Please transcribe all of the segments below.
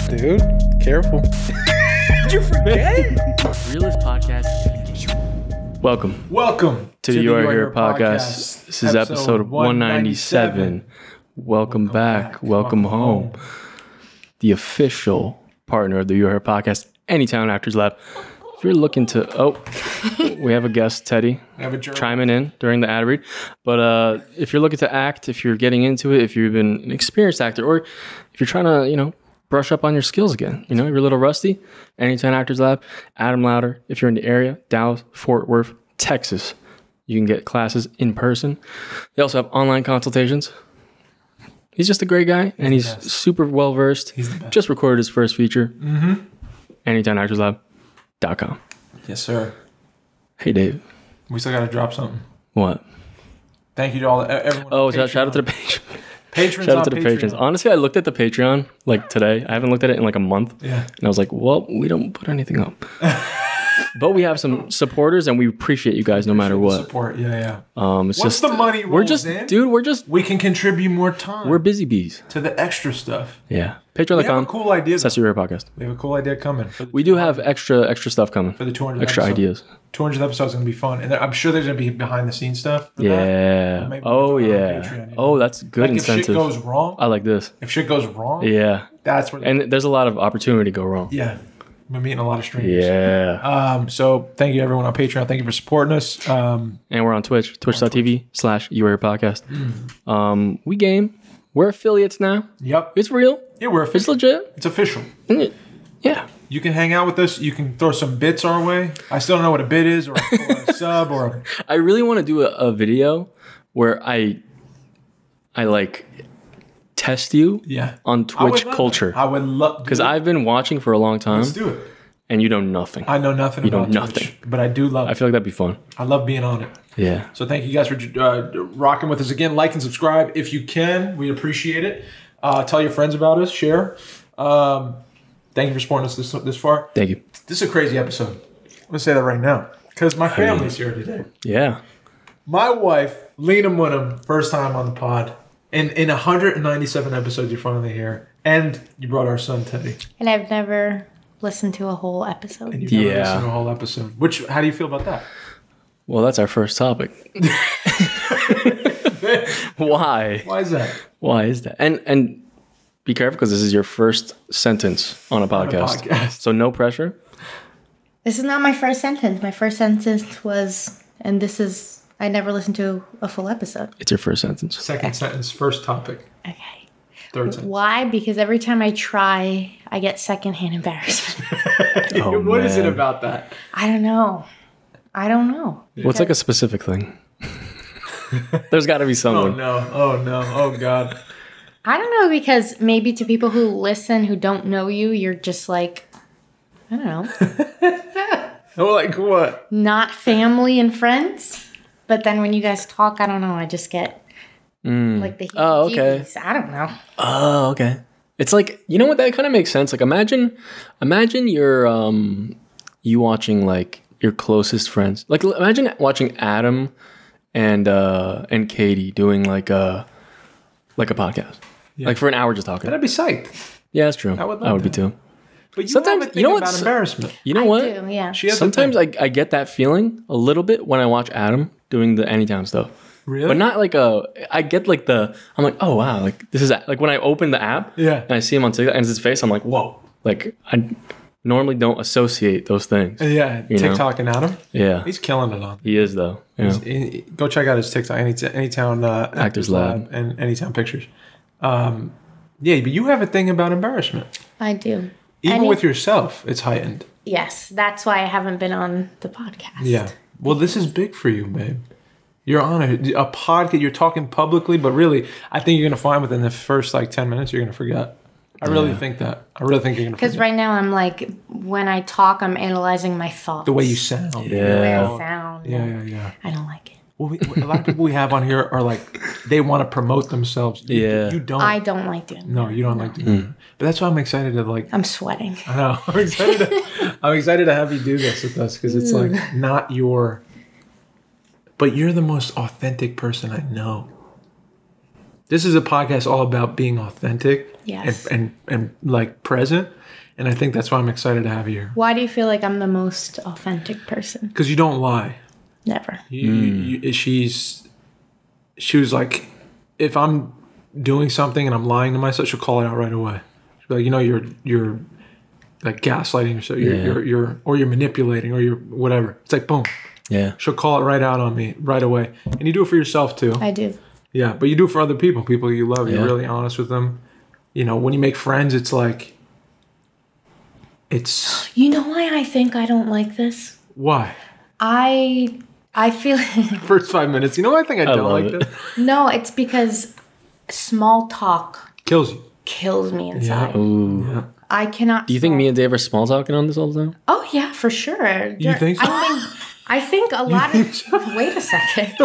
Dude, careful. Did you forget? Realist podcast. Welcome to the You Are Here podcast. This is episode 197. Welcome back. Welcome home. The official partner of the You Are Here podcast, Anytime Actors Lab. If you're looking to, we have a guest, Teddy, chiming in during the ad read. But if you're looking to act, if you're getting into it, if you've been an experienced actor, or if you're trying to, brush up on your skills again, you're a little rusty, Anytime Actors Lab, Adam Louder. If you're in the area, Dallas, Fort Worth, Texas, you can get classes in person. They also have online consultations. He's just a great guy, and he's super well-versed. He's the best. Just recorded his first feature. Mm-hmm. AnytimeActorsLab.com. Yes, sir. Hey, Dave. We still got to drop something. What? Thank you to everyone. Oh, shout out to the patrons. Patrons shout out to the patrons. Honestly, I looked at the Patreon today. I haven't looked at it in a month. Yeah. And I was like, well, we don't put anything up. But we have some supporters, and we appreciate you guys no matter what. Support, yeah. It's Once just the money rolls in, we can contribute more time. We're busy bees to the extra stuff. Yeah, Patreon.com. We have a cool idea. That's your podcast. We have a cool idea coming. We do have extra stuff coming for the 200th extra episode. Ideas. 200th episode is going to be fun, and I'm sure there's going to be behind the scenes stuff. Yeah. Oh yeah. Patreon, Oh, that's good incentive. If shit goes wrong, I like this. If shit goes wrong, yeah, that's where. And there's a lot of opportunity to go wrong. Yeah. We're meeting a lot of strangers. Yeah. So thank you everyone on Patreon. Thank you for supporting us. And we're on Twitch, twitch.tv/YouAreHerePodcast. We game. We're affiliates now. Yep. It's real. Yeah, we're official. It's legit. It's official. Yeah. You can hang out with us. You can throw some bits our way. I still don't know what a bit is or a sub or a... I really want to do a video where I test you on Twitch culture. I would love because I've been watching for a long time. Let's do it. And you know nothing. I know nothing about Twitch, nothing. But I do love it. I feel like that'd be fun. I love being on it. Yeah. So thank you guys for rocking with us again. Like and subscribe if you can. We appreciate it. Tell your friends about us. Share. Thank you for supporting us this far. Thank you. This is a crazy episode. I'm going to say that right now. Because my family's here today. Yeah. My wife, Linah Munem, first time on the pod. In 197 episodes, you're finally here. And you brought our son, Teddy. And I've never listened to a whole episode. And you've never listened to a whole episode. How do you feel about that? Well, that's our first topic. Why? Why is that? Why is that? And be careful because this is your first sentence on a podcast. So no pressure. This is not my first sentence. My first sentence was, and this is... I never listened to a full episode. It's your first sentence. Second sentence, first topic. Okay. Third sentence. Why? Because every time I try, I get secondhand embarrassment. What is it about that? I don't know. Well, it's like a specific thing. There's got to be someone. Oh, no. Oh, God. I don't know, because maybe to people who listen who don't know you, you're just like, I don't know. Like what? Not family and friends. But then when you guys talk, I don't know, I just get like the okay. I don't know. Oh, okay. It's like, you know what, that kind of makes sense. Like imagine you're you watching like your closest friends. Like imagine watching Adam and Katie doing like a podcast. Yeah. Like for an hour just talking. That'd be psyched. Yeah, that's true. I would be too. But sometimes you know what? About embarrassment. You know what? I do, yeah. Sometimes I get that feeling a little bit when I watch Adam doing the Anytime stuff. Really? But not like I get like I'm like, oh wow, like this is like when I open the app and I see him on TikTok and it's his face, I'm like, whoa. Like I normally don't associate those things. Yeah, TikTok and Adam. Yeah. He's killing it on. He is though. Yeah. Go check out his TikTok, Anytown Actors Lab and Anytown Pictures. Yeah, but you have a thing about embarrassment. I do. Even with yourself, it's heightened. Yes, that's why I haven't been on the podcast. Yeah. Well, this is big for you, babe. You're on a podcast. You're talking publicly, but really, I think you're going to find within the first 10 minutes, you're going to forget. I really think that. I really think you're going to forget. Because right now, I'm like, when I talk, I'm analyzing my thoughts. The way you sound. Yeah. The way I sound. Yeah. I don't like it. Well, a lot of people we have on here are like, they want to promote themselves. You don't. I don't like doing that. No, you don't like doing that. But that's why I'm excited to I'm sweating. I know. I'm excited to have you do this with us because it's like not your... But you're the most authentic person I know. This is a podcast all about being authentic Yes. and like present. And I think that's why I'm excited to have you here. Why do you feel like I'm the most authentic person? Because you don't lie. Never. She was like, if I'm doing something and I'm lying to myself, she'll call it out right away. She'll be like, you know, you're like gaslighting yourself, you're manipulating, or you're whatever. It's like boom. Yeah. She'll call it right out on me right away. And you do it for yourself too. I do. Yeah, but you do it for other people you love. You're really honest with them. You know, when you make friends, it's like, it's... You know why I think I don't like this? Why? I feel... First 5 minutes. You know why I think I don't like this? No, it's because small talk Kills you. kills me inside. Yeah. Ooh. Yeah. I cannot... Do you think me and Dave are small talking on this all the time? Oh, yeah, for sure. You think so? I think a lot of... Wait a second.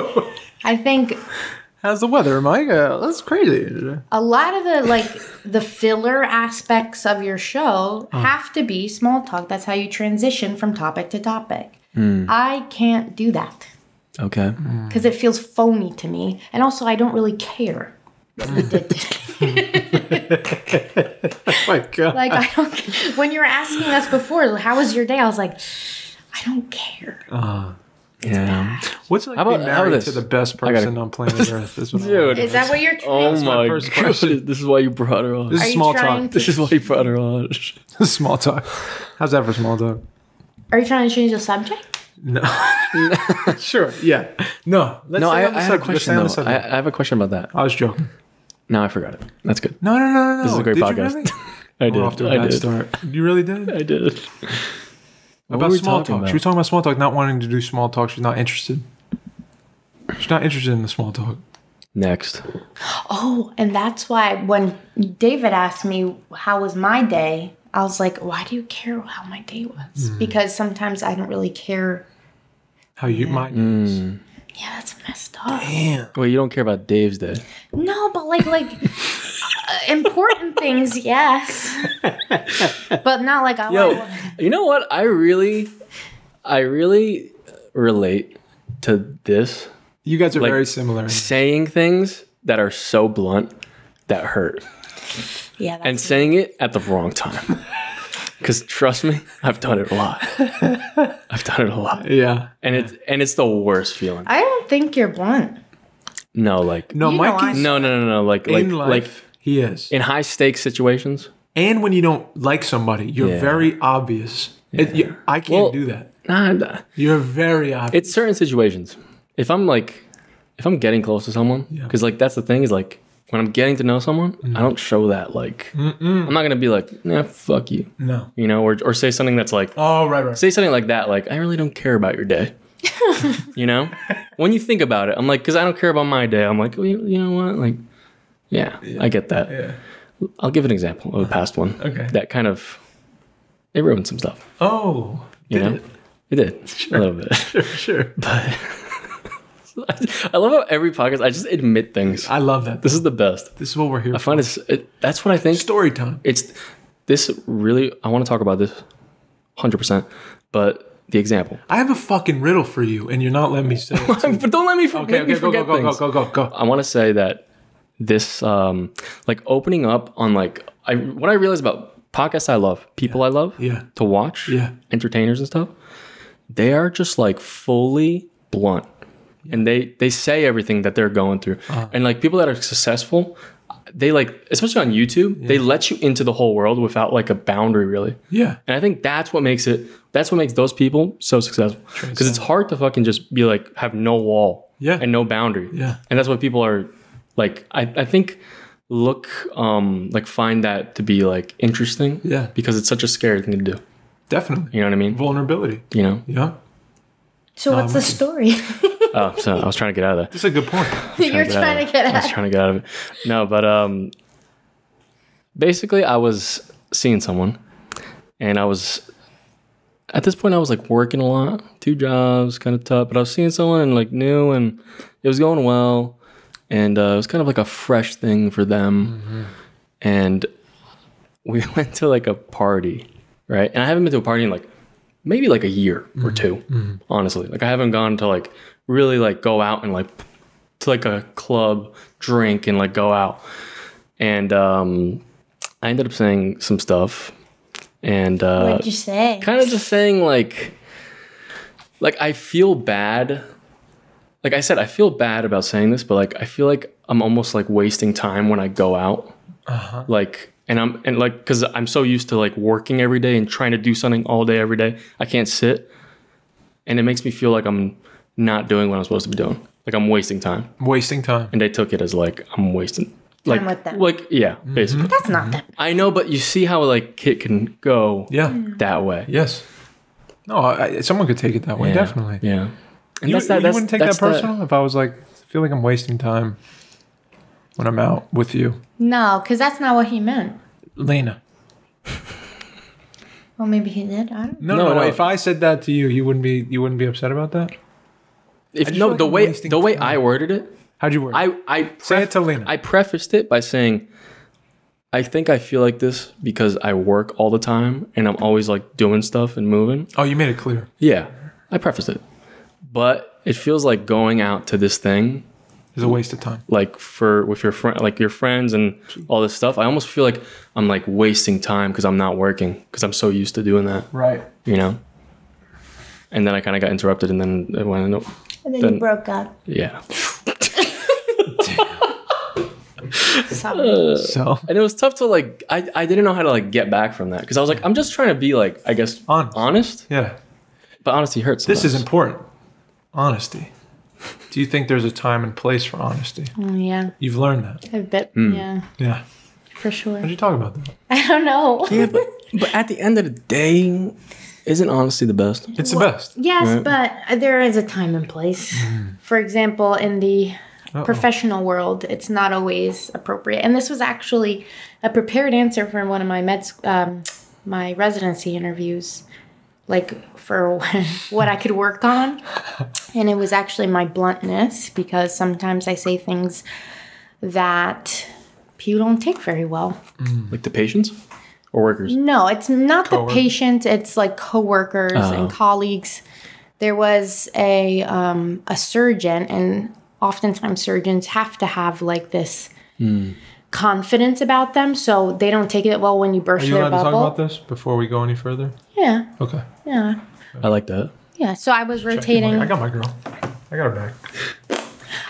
I think... How's the weather, Mike? That's crazy. A lot of the filler aspects of your show have to be small talk. That's how you transition from topic to topic. I can't do that Okay. because it feels phony to me. And also, I don't really care what you did today. Oh my God. Like, I don't... When you were asking us before, how was your day? I was like, I don't care. Yeah. What's it like being married to the best person on planet Earth? Is what Dude. Is that what you're trying Oh to my first God. question. This is why you brought her on. This Are is you small trying talk. to- This is why you brought her on. Small talk. How's that for small talk? Are you trying to change the subject? No. Sure. Yeah. No. Let's No, stay I on the had a subject. Let's question stay on the though. subject. I have a question about that. I was joking. No, I forgot it. That's good. No. This is a great Did podcast. You really? I did. We're off to a I bad did. start. You really did? I did. What About were we small talking talk. about? She was talking about small talk, not wanting to do small talk. She's not interested. She's not interested in the small talk. Next. Oh, and that's why when David asked me how was my day, I was like, why do you care how my day was? Because sometimes I don't really care. How you might. Mm. Yeah, that's messed up. Damn. Well, you don't care about Dave's day. No, but like important things, yes. But not like I Yo, want. you know what? I really relate to this. You guys are Like, very similar. Saying things that are so blunt that hurt. Yeah, that's And saying it at the wrong time. Because trust me, I've done it a lot. I've done it a lot. Yeah. And it's the worst feeling. I don't think you're blunt. No, like No, You know Mikey's I- no. Like in life, like he is. in high stakes situations. And when you don't like somebody, you're Yeah. very obvious. I can't Well, do that. Nah. You're very obvious. It's certain situations. If I'm getting close to someone, because like that's the thing is like when I'm getting to know someone, I don't show that like I'm not gonna be like, nah, fuck you, No. you know, or say something that's like Oh, right. say something like that, like I really don't care about your day. You know, when you think about it, I'm like, because I don't care about my day. I'm like, well, you know what, like, yeah, I get that. Yeah. I'll give an example of a past one. Okay. That kind of it ruined some stuff. Oh. You Did know, it did a little bit. Sure. But I love how every podcast I just admit things. I love that. This is the best. This is what we're here I for. find that's what I think. Story time. It's this really. I want to talk about this 100%. But the example. I have a fucking riddle for you, and you're not letting me say it. But don't let me Okay, go. I want to say that this, like opening up on like, what I realized about podcasts I love, people I love to watch, entertainers and stuff, they are just like fully blunt. And they say everything that they're going through. And like people that are successful, they like, especially on YouTube, they let you into the whole world without like a boundary really. Yeah. And I think that's what makes those people so successful. Because it's hard to fucking just be like, have no wall and no boundary. Yeah. And that's what people are like, I think find that to be like interesting. Yeah. Because it's such a scary thing to do. Definitely. You know what I mean? Vulnerability. You know? Yeah. So what's the story? Oh, so I was trying to get out of that. That's a good point. You're trying to get I was out. trying to get out of it. No, but basically I was seeing someone and at this point I was like working a lot, 2 jobs, kind of tough, but I was seeing someone and like new and it was going well and it was kind of like a fresh thing for them. Mm-hmm. And we went to like a party, right? And I haven't been to a party in like maybe like a year or 2, honestly. Like I haven't gone to like really like go out and like to like a club, drink, and like go out. And I ended up saying some stuff. And what did you say? Kind of just saying like I feel bad. Like I said, I feel bad about saying this, but like I feel like I'm almost like wasting time when I go out. Like, and like, because I'm so used to like working every day and trying to do something all day every day. I can't sit, and it makes me feel like I'm not doing what I'm supposed to be doing. Like I'm wasting time. Wasting time. And they took it as like I'm wasting Time with them. Like yeah, basically. That's not that. I know, but you see how like it can go that way. Yes. No, someone could take it that way, definitely. Yeah. And You wouldn't take that personal if I was like, I feel like I'm wasting time when I'm out with you. No, because that's not what he meant. Linah. Well, maybe he did. I don't know. No. If I said that to you, you wouldn't be upset about that? The way I worded it. How'd you word it? Say it to Linah. I prefaced it by saying, I think I feel like this because I work all the time and I'm always like doing stuff and moving. Oh, you made it clear. Yeah, I prefaced it. But it feels like going out to this thing is a waste of time. Like with your friend, like your friends and all this stuff. I almost feel like I'm like wasting time because I'm not working because I'm so used to doing that. Right. You know? And then I kind of got interrupted and then it went. And then you broke up. Yeah. So and it was tough to like I didn't know how to like get back from that because I was like I'm just trying to be like I guess honest. Yeah. But honesty hurts sometimes. This is important. Honesty. Do you think there's a time and place for honesty? Yeah. You've learned that. A bit. Yeah. Yeah. For sure. How'd you talk about that? I don't know. Yeah, but at the end of the day, isn't honesty the best? It's the best. Yes, right? But there is a time and place. For example, in the professional world, it's not always appropriate. And this was actually a prepared answer for one of my my residency interviews, like for what I could work on. And it was actually my bluntness, because sometimes I say things that people don't take very well. Like the patients or workers? No, it's not the patient. It's like coworkers and colleagues. There was a surgeon, and oftentimes surgeons have to have like this confidence about them, so they don't take it well when you burst their bubble. Are you allowed to talk about this before we go any further? Yeah. Okay. Yeah. I like that. Yeah. So I was rotating. I got my girl. I got her back.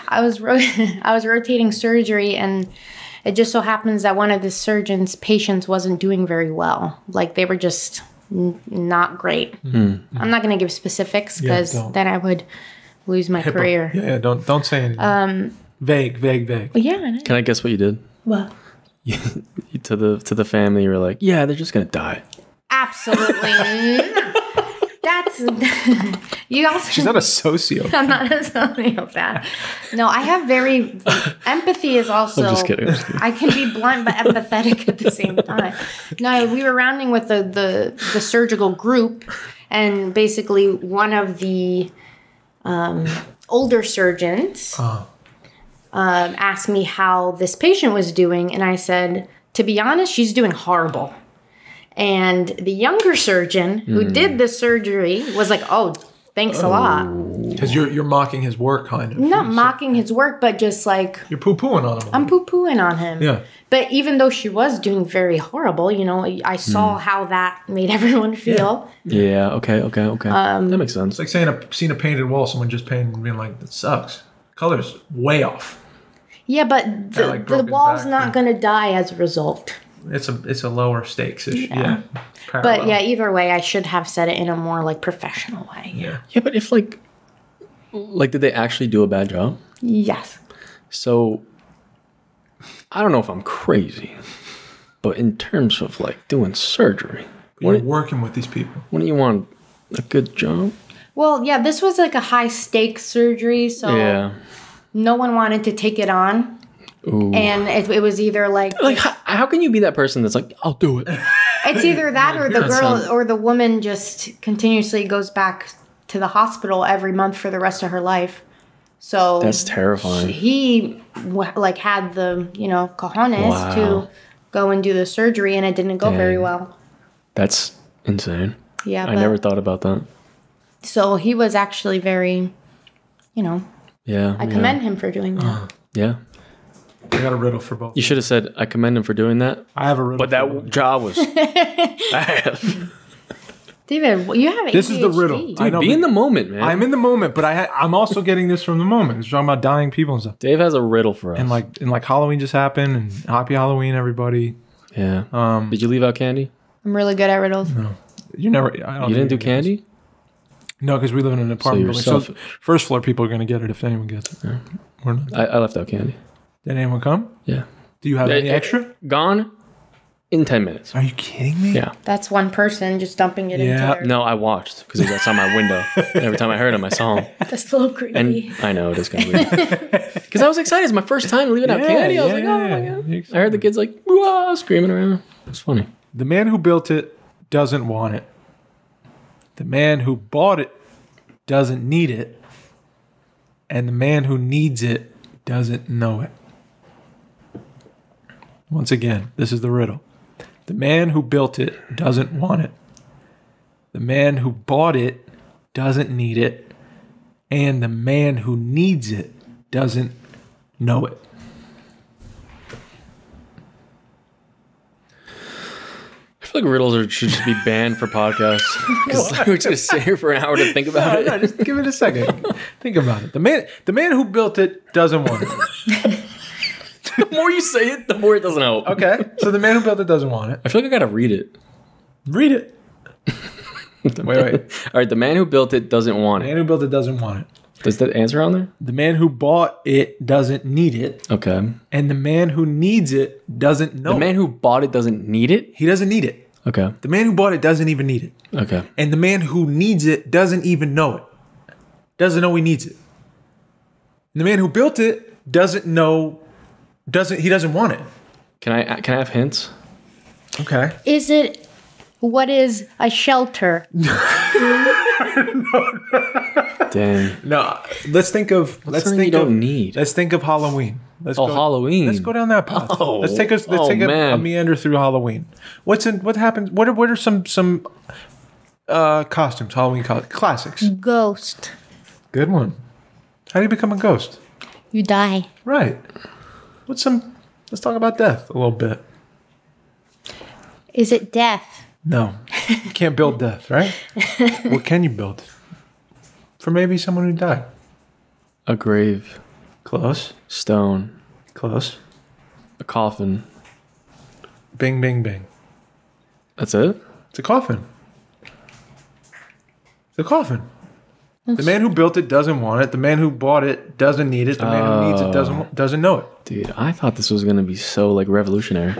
I was rotating surgery, and it just so happens that one of the surgeon's patients wasn't doing very well. Like they were just not great. I'm not going to give specifics because then I would lose my career. Yeah, don't say anything. Vague. Yeah. Can I guess what you did? What? To the family, you were like, yeah, they're just gonna die. Absolutely not. That's you also. She's not a sociopath. I'm not a sociopath. No, I have very empathy is also. I'm just kidding. I can be blunt but empathetic at the same time. No, we were rounding with the surgical group, and basically one of the older surgeons asked me how this patient was doing, and I said, to be honest, she's doing horrible. And the younger surgeon who did the surgery was like, oh, thanks a lot. Because you're mocking his work, kind of. Not mocking his work, but just like... You're poo-pooing on him. I'm poo-pooing on him. Yeah. But even though she was doing very horrible, you know, I saw how that made everyone feel. Yeah, okay. That makes sense. It's like seeing a painted wall, someone just painted and being like, that sucks. Color's way off. Yeah, but the wall's not going to die as a result. It's a lower stakes issue. Yeah. But yeah, either way, I should have said it in a more like professional way. Yeah, but if like did they actually do a bad job? Yes. So I don't know if I'm crazy, but in terms of like doing surgery, you're working with these people. Wouldn't you want a good job? Well, yeah, this was like a high stakes surgery, so no one wanted to take it on. Ooh. And it was either like how can you be that person that's like, I'll do it? It's either that or the girl or the woman just continuously goes back to the hospital every month for the rest of her life. So that's terrifying. He like had the cojones to go and do the surgery, and it didn't go very well. That's insane. Yeah, I never thought about that. So he was actually very, Yeah. I commend him for doing that. Yeah. I got a riddle for both. You should have said, I commend him for doing that. I have a riddle. But that job was bad. David, you have ADHD. This is the riddle. Dude, I know, be in the moment, man. I'm in the moment, but I'm also getting this from the moment. It's talking about dying people and stuff. Dave has a riddle for us. And like Halloween just happened, and happy Halloween, everybody. Yeah. Did you leave out candy? I'm really good at riddles. No. You never. You didn't do candy? No, because we live in an apartment building. So first floor people are going to get it if anyone gets it. Yeah. We're not. I left out candy. Did anyone come? Yeah. Do you have any extra? Gone in 10 minutes. Are you kidding me? Yeah. That's one person just dumping it into their... No, I watched because he was outside my window. And every time I heard him, I saw him. That's a little creepy. And I know, it is kind of weird. Because I was excited. It's my first time leaving out candy. I was like, oh my God. I heard the kids like, whoa, screaming around. It was funny. The man who built it doesn't want it. The man who bought it doesn't need it. And the man who needs it doesn't know it. Once again, this is the riddle. The man who built it doesn't want it. The man who bought it doesn't need it. And the man who needs it doesn't know it. I feel like riddles should just be banned for podcasts. Because we're just sit here for an hour to think about it. No, just give it a second. Think about it. The man who built it doesn't want it. The more you say it, the more it doesn't help. Okay. So the man who built it doesn't want it. I feel like I gotta read it. Read it. Wait. All right, the man who built it doesn't want The it. man who built it doesn't want it. Does that answer on there? The man who bought it doesn't need it. Okay. And the man who needs it doesn't know The man who bought it doesn't need it? He doesn't need it. Okay. The man who bought it doesn't even need it. Okay. And the man who needs it doesn't even know it. Doesn't know he needs it. And the man who built it doesn't know, he doesn't want it. Can I have hints? Okay. What is a shelter? Dang. No, let's think of you don't need. Let's think of Halloween. Halloween. Let's go down that path. Oh. Let's take a meander through Halloween. What happens? What are some costumes? Halloween classics. Ghost. Good one. How do you become a ghost? You die. Right. Let's talk about death a little bit. Is it death? No. You can't build death, right? What can you build? For maybe someone who died. A grave. Close. Stone. Close. A coffin. Bing, bing, bing. That's it? It's a coffin. It's a coffin. The man who built it doesn't want it. The man who bought it doesn't need it. The man who needs it doesn't know it. Dude, I thought this was going to be so like revolutionary.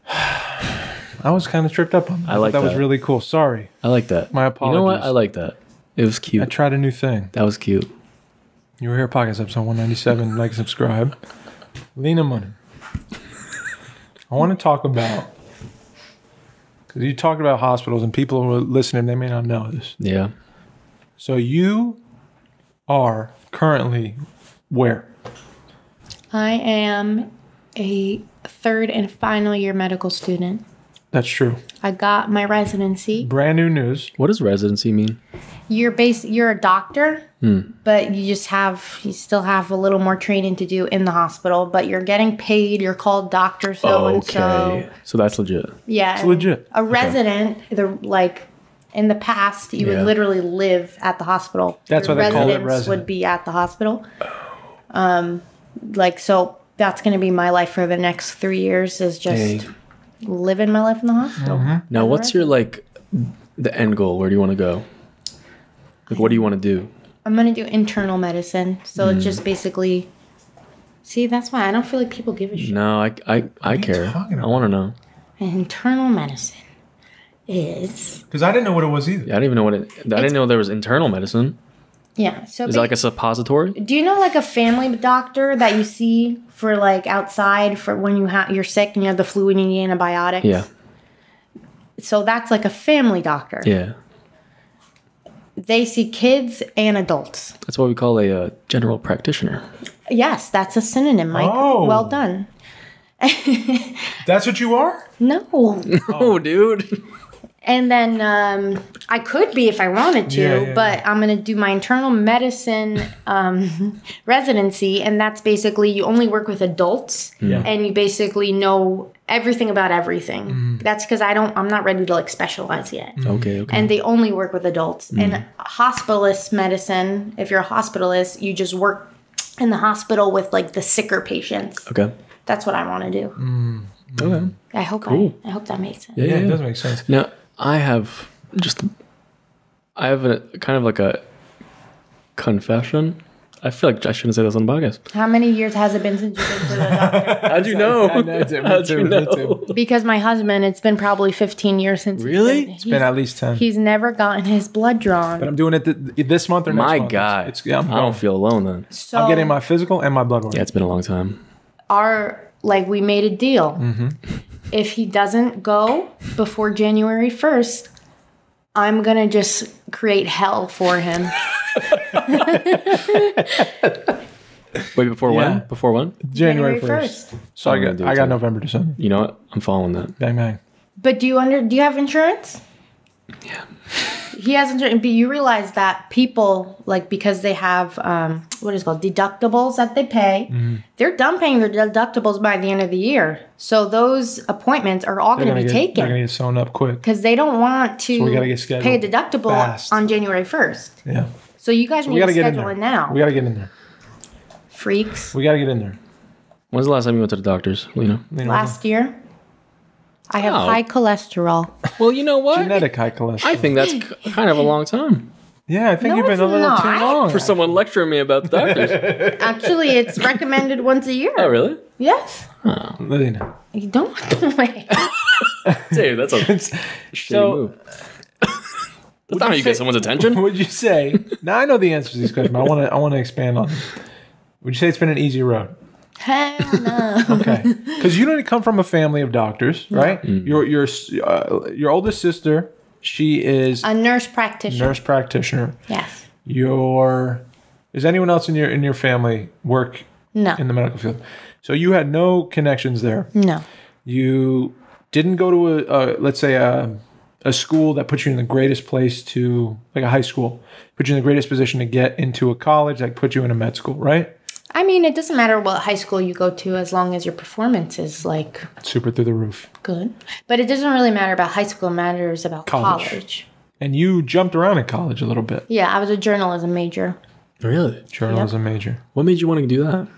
I was kind of tripped up on that. I like that. That was really cool. Sorry. I like that. My apologies. You know what? I like that. It was cute. I tried a new thing. That was cute. You were here, podcast episode 197. Like, subscribe. Linah, Munem. I want to talk about, because you talked about hospitals and people who are listening, they may not know this. Yeah. So you are currently where? I am a third and final year medical student. That's true. I got my residency. Brand new news. What does residency mean? You're a doctor, but you still have a little more training to do in the hospital, but you're getting paid. You're called Dr. So-and-so. Okay. So that's legit. Yeah. It's legit. A resident, in the past, you would literally live at the hospital. That's why they call it resident. Would be at the hospital. So that's going to be my life for the next 3 years is just living my life in the hospital. Mm-hmm. Now, what's your, the end goal? Where do you want to go? What do you want to do? I'm going to do internal medicine. So it's just basically... See, that's why I don't feel like people give a shit. No, I care. I want to know. Internal medicine is... Because I didn't know what it was either. Yeah, I didn't even know what it... I didn't know there was internal medicine. Yeah. So is it like a suppository? Do you know a family doctor that you see for outside for when you're sick and you have the flu and you need antibiotics? Yeah. So that's like a family doctor. Yeah. They see kids and adults. That's what we call a general practitioner. Yes, that's a synonym, Mike. Oh. Well done. That's what you are? No. Oh, dude. And then I could be if I wanted to, but I'm going to do my internal medicine residency. And that's basically you only work with adults and you basically know everything about everything. That's because I'm not ready to like specialize yet. Okay. And they only work with adults. And hospitalist medicine, if you're a hospitalist, you just work in the hospital with like the sicker patients. Okay. That's what I want to do. Okay. I hope that makes sense. Yeah, it does make sense. Now, I have a kind of like a confession. I feel like I shouldn't say this on the podcast. How many years has it been since you've been to the doctor? How'd you know? How'd you know? Because my husband, it's been probably 15 years since. Really? It's been at least 10. He's never gotten his blood drawn. But I'm doing it this month or next month. My God. I I don't feel alone then. So I'm getting my physical and my blood work. Yeah, it's been a long time. we made a deal. If he doesn't go before January 1st, I'm going to just create hell for him. Wait, before when? Before when? January 1st. So I got November, December. You know what? I'm following that. Bang, bang. But do you have insurance? Yeah. He has insurance, but you realize that people, like, because they have, what is it called, deductibles that they pay, they're done paying their deductibles by the end of the year. So those appointments are all going to be taken. They're going to get sewn up quick. Because they don't want to pay a deductible on January 1st. Yeah. So you guys need to schedule it now. We got to get in there. Freaks. We got to get in there. When's the last time you went to the doctors, Linah? Last year. I have high cholesterol. Well, you know what? Genetic high cholesterol. I think that's kind of a long time. Yeah, I think you've been a little too long. For someone lecturing me about the doctors. Actually, it's recommended once a year. Oh, really? Yes. Oh. Linah. You don't. Wait. Dude, that's a shitty move. That's not how you get someone's attention. Would you say? Now I know the answers to these questions, but I want to expand on them. Would you say it's been an easy road? Hell no. Okay, because you didn't come from a family of doctors, right? Your oldest sister, she is a nurse practitioner. Yes. Is anyone else in your family work in the medical field? So you had no connections there. No. You didn't go to let's say a school that put you in the greatest place to, like a high school, put you in the greatest position to get into a college, like put you in a med school, right? I mean, it doesn't matter what high school you go to as long as your performance is like super through the roof. Good. But it doesn't really matter about high school, it matters about college. And you jumped around in college a little bit. Yeah, I was a journalism major. Really? Journalism major. What made you want to do that?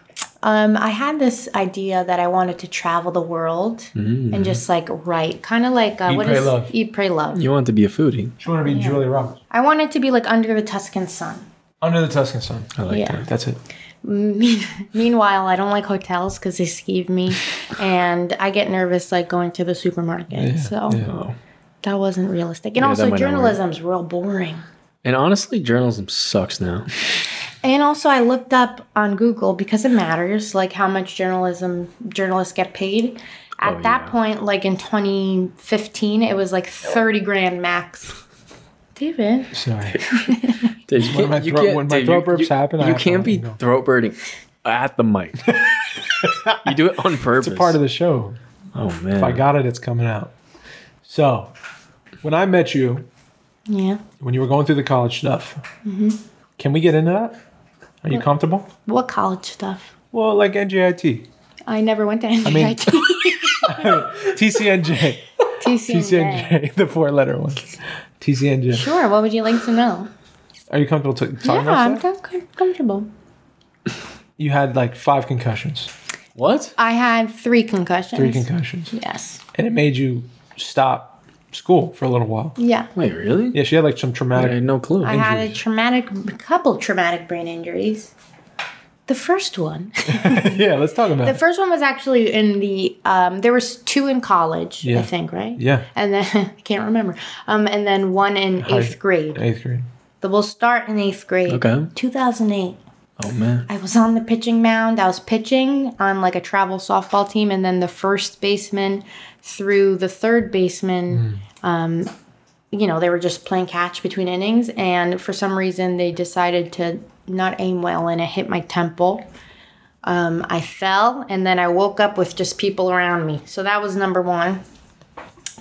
I had this idea that I wanted to travel the world and just like write. Kind of like, Eat, Pray, Love. You wanted to be a foodie. You want to be Julia Roberts. I wanted to be like Under the Tuscan Sun. Under the Tuscan Sun. I like that. That's it. Meanwhile, I don't like hotels because they skeeve me, and I get nervous like going to the supermarket. That wasn't realistic. And also, journalism's real boring. And honestly, journalism sucks now. And also, I looked up on Google because it matters, like how much journalists get paid. At that point, like in 2015, it was like 30 grand max. David. Sorry. Dave, when my throat burps happen, you can't be throat birding at the mic. You do it on purpose. It's a part of the show. Oh, man. If I got it, it's coming out. So, when I met you, when you were going through the college stuff, can we get into that? Are you comfortable? What college stuff? Well, like NJIT. I never went to NJIT. TCNJ. TCNJ, the 4-letter one. TCNJ. Sure. What would you like to know? Are you comfortable talking about that? Yeah, I'm comfortable. You had like 5 concussions. What? I had 3 concussions. 3 concussions. Yes. And it made you stop school for a little while. Yeah. Wait, really? Yeah, she had like some traumatic. I had no clue. I had a couple traumatic brain injuries. The first one. Yeah, let's talk about it. The first one was actually in the, there was 2 in college, I think, right? Yeah. And then, I can't remember. And then 1 in 8th grade. 8th grade. We'll start in 8th grade. Okay. 2008. Oh, man. I was on the pitching mound. I was pitching on like a travel softball team. And then the first baseman through the third baseman, they were just playing catch between innings. And for some reason, they decided to not aim well, and it hit my temple. I fell, and then I woke up with just people around me. So that was number 1.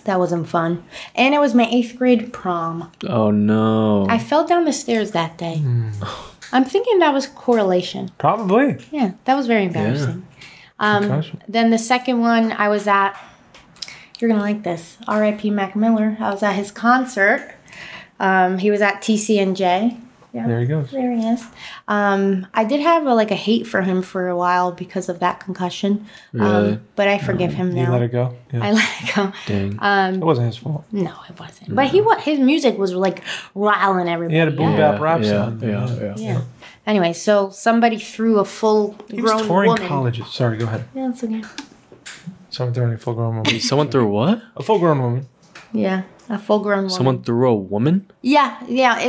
That wasn't fun. And it was my 8th grade prom. Oh, no. I fell down the stairs that day. I'm thinking that was correlation. Probably. Yeah, that was very embarrassing. Then the second one I was at, you're going to like this, R.I.P. Mac Miller. I was at his concert. He was at TCNJ. Yeah, there he goes. There he is. I did have a hate for him for a while because of that concussion. Really? But I forgive him now. You let it go? Yeah. I let it go. Dang. It wasn't his fault. No, it wasn't. But his music was riling everybody. He had a boom bap rap sound. Yeah. Anyway, so somebody threw a full-grown He was touring woman. colleges. Sorry, go ahead. Yeah, that's okay. Someone throwing a full-grown woman. Someone threw what? A full-grown woman. Yeah, a full-grown woman. Someone threw a woman? Yeah.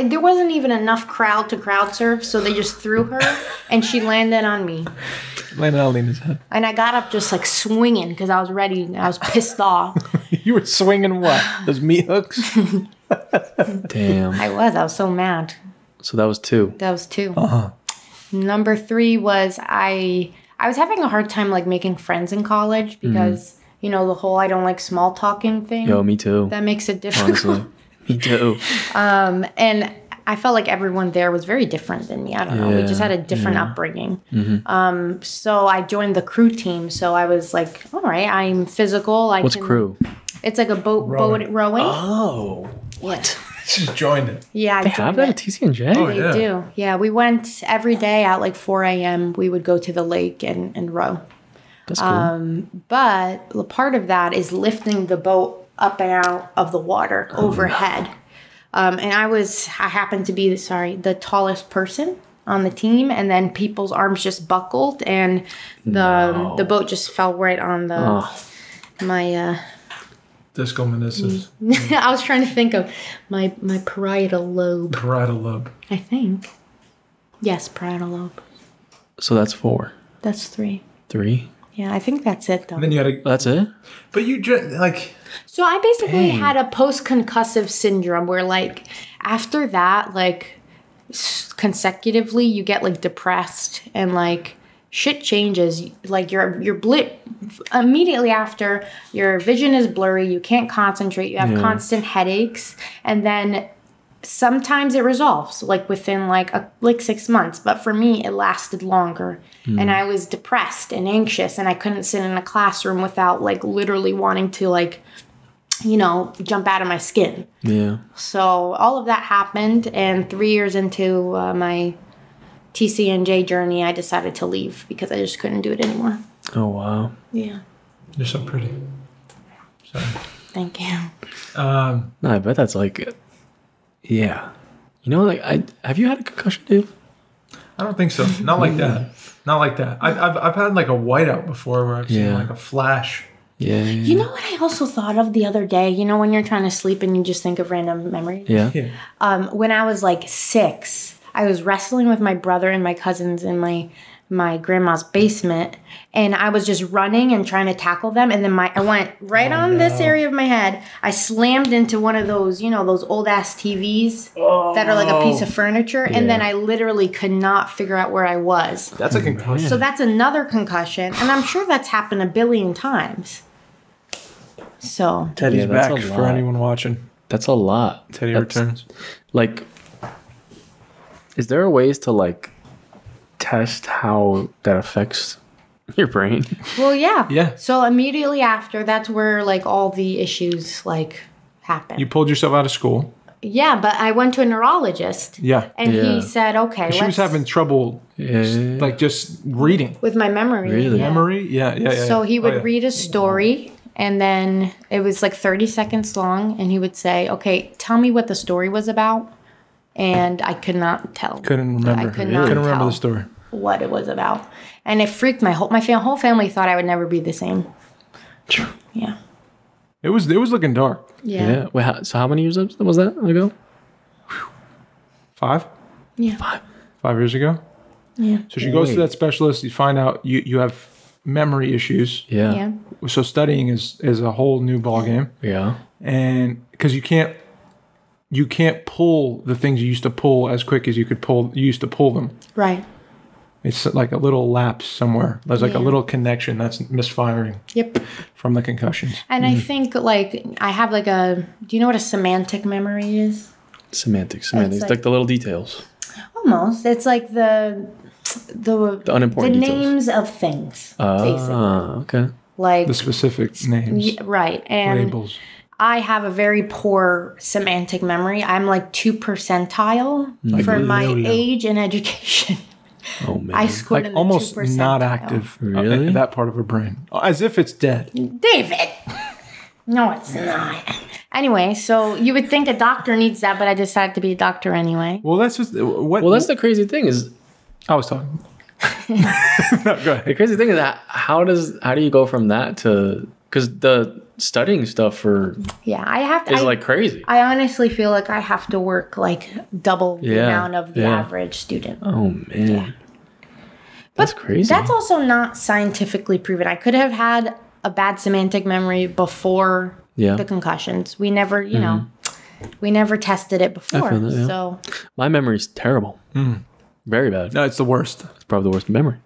There wasn't even enough crowd to crowd surf, so they just threw her, and she landed on me. Landed on Linah's head. And I got up just swinging because I was ready. I was pissed off. You were swinging what? Those meat hooks? Damn. I was so mad. So that was 2. That was 2. Number 3 was I was having a hard time making friends in college because the whole I don't like small talking thing. Yo, me too. That makes it difficult. Honestly, me too. And I felt like everyone there was very different than me. I don't know. We just had a different upbringing. So I joined the crew team. So I was like, all right, I'm physical. What's crew? It's like a boat rowing. Oh, what? Just joined it. Yeah, They have that at TCNJ? Oh, They yeah. do. Yeah, we went every day at 4 a.m. We would go to the lake and row. That's cool. But part of that is lifting the boat up and out of the water overhead. And I happened to be the tallest person on the team, and then people's arms just buckled, and the boat just fell right on my. Discal meniscus. I was trying to think of my parietal lobe. Parietal lobe. I think. Yes, parietal lobe. So that's 4. That's 3. 3? Yeah, I think that's it though. And then you had a. That's it? But you just So I basically had a post-concussive syndrome where after that consecutively you get depressed and shit changes. Your blip immediately after, your vision is blurry, you can't concentrate, you have constant headaches, and then sometimes it resolves within 6 months, but for me it lasted longer. And I was depressed and anxious, and I couldn't sit in a classroom without literally wanting to jump out of my skin. Yeah. So all of that happened, and 3 years into my TCNJ journey, I decided to leave because I just couldn't do it anymore. Oh, wow. Yeah. You're so pretty. So. Thank you. No, I bet that's yeah. Have you had a concussion, Dave? I don't think so. Not like that. Not like that. I've had a whiteout before where I've seen a flash. Yeah. You know what I also thought of the other day? When you're trying to sleep and you just think of random memories? Yeah. When I was 6, I was wrestling with my brother and my cousins in my grandma's basement, and I was just running and trying to tackle them, and then I went right on this area of my head. I slammed into one of those, those old ass TVs that are a piece of furniture, and then I literally could not figure out where I was. That's a concussion. So that's another concussion, and I'm sure that's happened a billion times. So Teddy's that's back a for lot. anyone watching. That's a lot. Teddy returns. Is there ways to test how that affects your brain? well, yeah. Yeah. So immediately after, that's where all the issues happen. You pulled yourself out of school. Yeah, but I went to a neurologist. Yeah. And Yeah. he said, okay, She was having trouble just reading. with my memory. Really? Yeah. Memory? Yeah. So he would Oh, yeah. read a story, and then it was 30 seconds long, and he would say, okay, tell me what the story was about. And I could not tell. Couldn't remember. I could not Couldn't remember tell the story. what it was about. And it freaked my whole family thought I would never be the same. Yeah. It was looking dark. Yeah. Wait, so how many years was that ago? 5? Yeah. 5 years ago? Yeah. So she goes to that specialist. You find out you have memory issues. Yeah. Yeah. So studying is a whole new ballgame. Yeah. And because you can't pull the things you used to pull as quick as you used to pull them. Right. It's like a little lapse somewhere. There's like a little connection that's misfiring. Yep. From the concussions. And I think like I have like do you know what a semantic memory is? Semantics. Like the little details. Almost. It's like the unimportant the details. Names of things. Basically. Okay. Like the specific names. Right. And labels. I have a very poor semantic memory. I'm like 2 percentile for my age and education. Oh man. I scored like in the almost 2 percentile. not active Really? in that part of her brain. As if it's dead. David! No, it's not. Anyway, so you would think a doctor needs that, but I decided to be a doctor anyway. Well, that's just what. Well, that's the crazy thing is. I was talking. No, go ahead. The crazy thing is that how do you go from that to, because the studying stuff for I have to is like crazy. I honestly feel like I have to work like double the amount of the average student. Oh man, that's crazy. That's also not scientifically proven. I could have had a bad semantic memory before the concussions. We never, you know, we never tested it before. I feel that, So my memory's terrible. Very bad. No, it's the worst. It's probably the worst memory.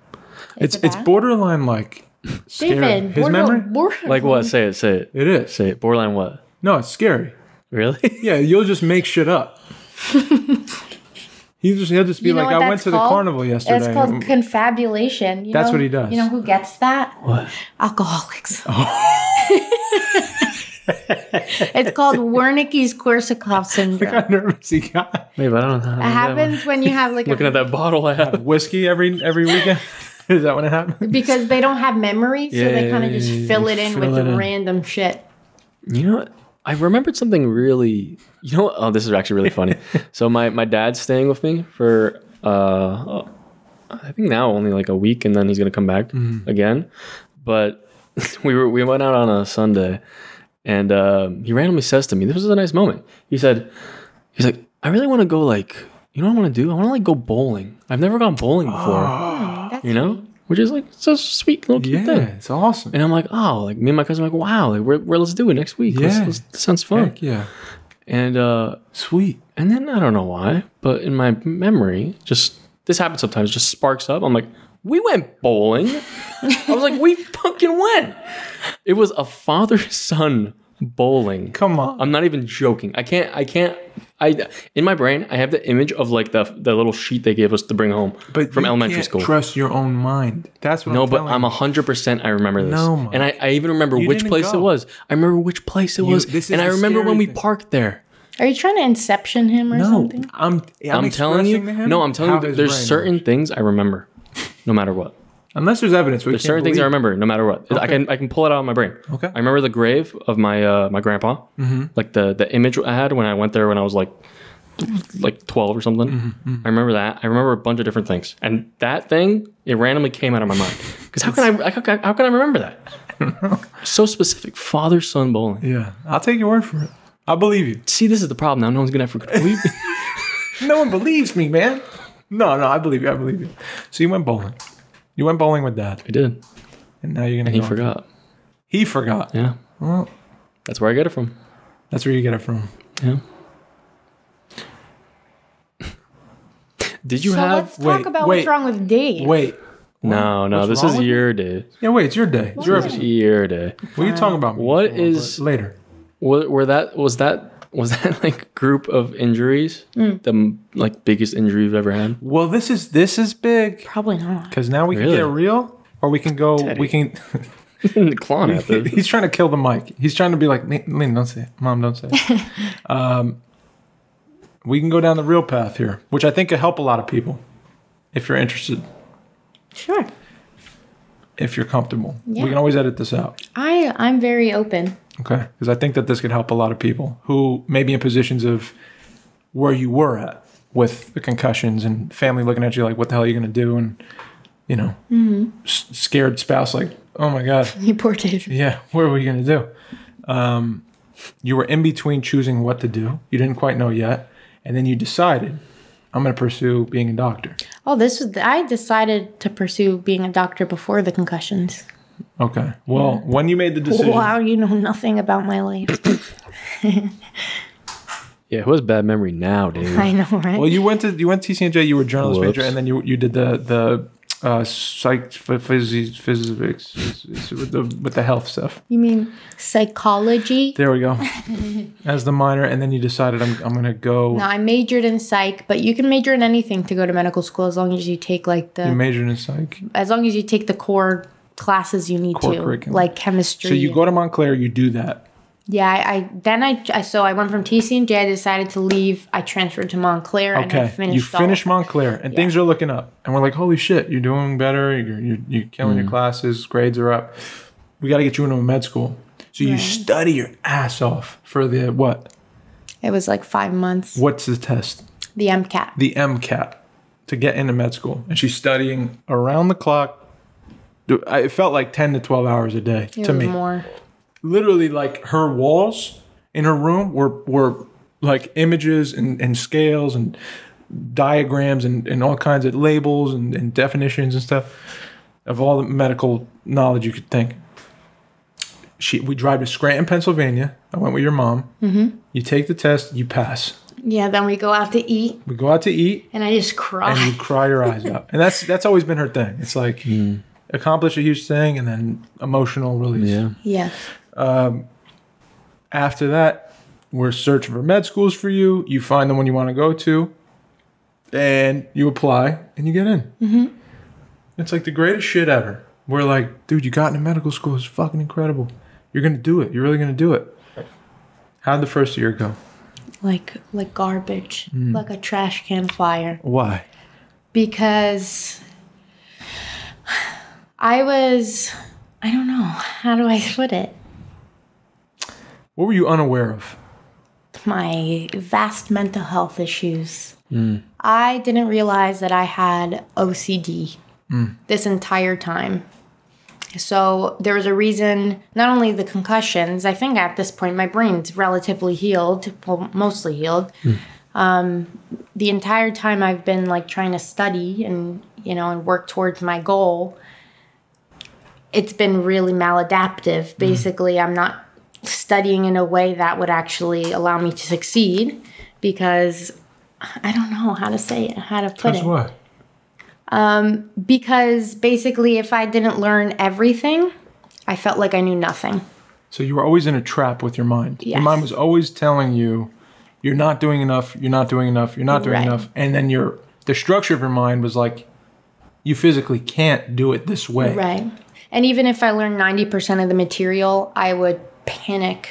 It's borderline like scary. David, His memory? Like what? Say it. It is. Say it. Borderline what? No, it's scary. Really? Yeah, you'll just make shit up. He'll just be You know like, what I went that's to the called? carnival yesterday. It's called confabulation. You That's know, what he does. You know who gets that? What? Alcoholics. It's called Wernicke's-Korsakoff syndrome. Look how nervous he got. Maybe I don't know. It happens when you have like Looking at that bottle I have. Whiskey every weekend? Is that when it happens? because they don't have memory, so they kind of just fill it in with random shit. You know what? I remembered something really. You know what? Oh, this is actually really funny. So my dad's staying with me for I think now only like a week, and then he's gonna come back again. But we went out on a Sunday, and he randomly says to me, "This was a nice moment." He's like, "I really want to go like, you know what I want to do? I want to like go bowling. I've never gone bowling before, That's you know." Which is like so sweet little cute thing. It's awesome. And I'm like, oh, like me and my cousin are like, wow, like we're let's do it next week. Yeah. This sounds fun. Heck yeah. And Sweet. and then I don't know why, but in my memory, just this happens sometimes, just sparks up. I'm like, we went bowling. I was like, we fucking went. It was a father-son bowling. Come on. I'm not even joking. I can't. In my brain, I have the image of like the little sheet they gave us to bring home from elementary school. Trust your own mind. That's what. No, I'm but telling I'm you. 100%. I remember this, No, Mike. and I even remember which didn't place go. it was. I remember which place it was, this is and I the remember when scary we thing. parked there. Are you trying to inception him or No, something? I'm telling you. expressing to him No, I'm telling how you. his There's brain certain works. things I remember, no matter what. Unless there's evidence. There's certain things I remember, no matter what. I can pull it out of my brain. Okay. I remember the grave of my my grandpa, like the image I had when I went there when I was like 12 or something. I remember that. I remember a bunch of different things, and that thing it randomly came out of my mind. Because how can I remember that? So specific. Father-son bowling. Yeah, I'll take your word for it. I believe you. See, this is the problem. Now no one's gonna ever believe me. No one believes me, man. No, I believe you. I believe you. So you went bowling. You went bowling with Dad, I did, and now you're gonna. and he go forgot. He forgot. Yeah, Well, that's where I get it from. that's where you get it from. Yeah. Did you So have? let's talk about what's wrong with Dave. Wait. No, What's this wrong is with your day. Yeah, wait. It's your day. It's your It's episode. your day. What are you talking about? Me What for, is- but later? Was that like group of injuries the like biggest injury you've ever had? Well, this is big Probably not. because now we can Really? get it real, or we can go. Teddy. We can. Clawing at this. He's trying to kill the mic. He's trying to be like, Lynn, don't say it. Mom, don't say it. We can go down the real path here, which I think could help a lot of people if you're interested, Sure. if you're comfortable. Yeah. We can always edit this out. I'm very open. Okay. Because I think that this could help a lot of people who may be in positions of where you were at with the concussions and family looking at you like, what the hell are you going to do? And, you know, scared spouse like, oh my God. You poor Dave. Yeah, what are we going to do? You were in between choosing what to do. You didn't quite know yet. And then you decided, I'm going to pursue being a doctor. Oh, I decided to pursue being a doctor before the concussions. Okay. Well, when you made the decision. Wow, you know nothing about my life. Yeah, who has bad memory now, dude? I know, right? Well, you went to TCNJ, you were a journalist Whoops. major, and then you did the physics with the health stuff. You mean psychology? There we go. As the minor, and then you decided I'm gonna go. No, I majored in psych, but you can major in anything to go to medical school as long as you take like the. You majored in psych. As long as you take the core classes you need Core to, curriculum. like chemistry. So you go to Montclair, you do that. Yeah, I went from TC&J. I decided to leave. I transferred to Montclair. Okay, And I finished you finished Montclair, and things are looking up, and we're like, holy shit, you're doing better. You're killing your classes. Grades are up. We got to get you into a med school. So you study your ass off for the what? It was like 5 months. What's the test? The MCAT. The MCAT to get into med school, and she's studying around the clock. It felt like 10 to 12 hours a day to me. More. Literally, like her walls in her room were like images and scales and diagrams and all kinds of labels and definitions and stuff of all the medical knowledge you could think. We drive to Scranton, Pennsylvania. I went with your mom. Mm-hmm. You take the test, you pass. Yeah, then we go out to eat. We go out to eat. And I just cry. And you cry your eyes out. And that's always been her thing. It's like accomplish a huge thing and then emotional release. Yeah. After that, we're searching for med schools for you. You find the one you want to go to, and you apply, and you get in. Mm-hmm. It's like the greatest shit ever. We're like, dude, you got into medical school. It's fucking incredible. You're going to do it. You're really going to do it. How'd the first year go? Like garbage. Like a trash can fire. Why? Because I don't know. How do I put it? What were you unaware of? My vast mental health issues. I didn't realize that I had OCD this entire time. So there was a reason, not only the concussions, I think at this point my brain's relatively healed, well, mostly healed. The entire time I've been like trying to study and work towards my goal, it's been really maladaptive. Basically, I'm not studying in a way that would actually allow me to succeed because I don't know how to say it, how to put it. What? Because basically if I didn't learn everything, I felt like I knew nothing. So you were always in a trap with your mind. Yes. Your mind was always telling you, you're not doing enough, you're not doing enough, you're not doing enough. And then the structure of your mind was like, you physically can't do it this way. Right. And even if I learned 90% of the material, I would panic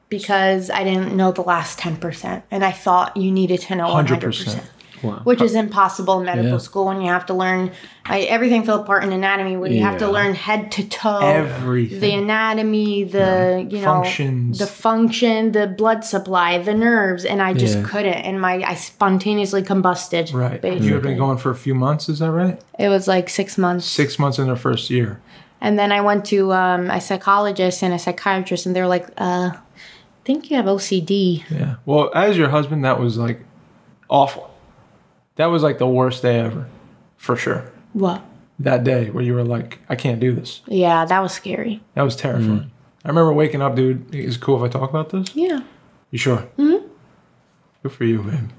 because I didn't know the last 10%. And I thought you needed to know 100%. Wow. Which is impossible in medical school when you have to learn everything fell apart in anatomy when you have to learn head to toe everything, the anatomy, the functions, the function, the blood supply, the nerves, and I just couldn't, and I spontaneously combusted. Right. Basically. You had been going for a few months, is that right? It was like 6 months. 6 months in the first year. And then I went to a psychologist and a psychiatrist, and they were like, I think you have OCD. Yeah. Well, as your husband, that was like awful. That was like the worst day ever, for sure. What? That day where you were like, I can't do this. Yeah, that was scary. That was terrifying. I remember waking up, dude. Is it cool if I talk about this? Yeah. You sure? Mm-hmm. Good for you, babe.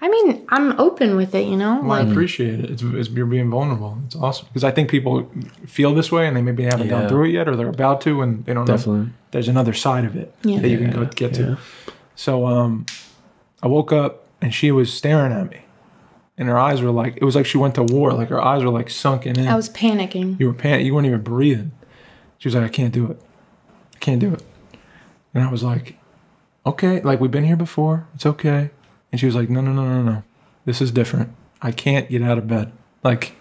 I mean, I'm open with it, Well, I appreciate it. It's you're being vulnerable. It's awesome. Because I think people feel this way and they maybe haven't gone through it yet or they're about to and they don't know. There's another side of it that you can go get to. So I woke up and she was staring at me. And her eyes were like, it was like she went to war. Like her eyes were like sunken in. I was panicking. You were panicking. You weren't even breathing. She was like, I can't do it. I can't do it. And I was like, okay. Like, we've been here before. It's okay. And she was like, no. This is different. I can't get out of bed. Like,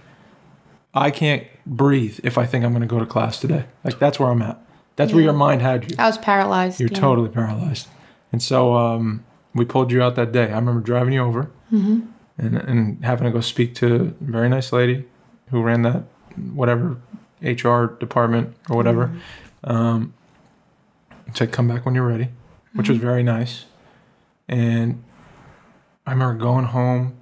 I can't breathe if I think I'm going to go to class today. Like, that's where I'm at. That's where your mind had you. I was paralyzed. You're totally paralyzed. And so we pulled you out that day. I remember driving you over. Mm-hmm. And having to go speak to a very nice lady who ran that whatever HR department or whatever. Said, come back when you're ready, which was very nice. And I remember going home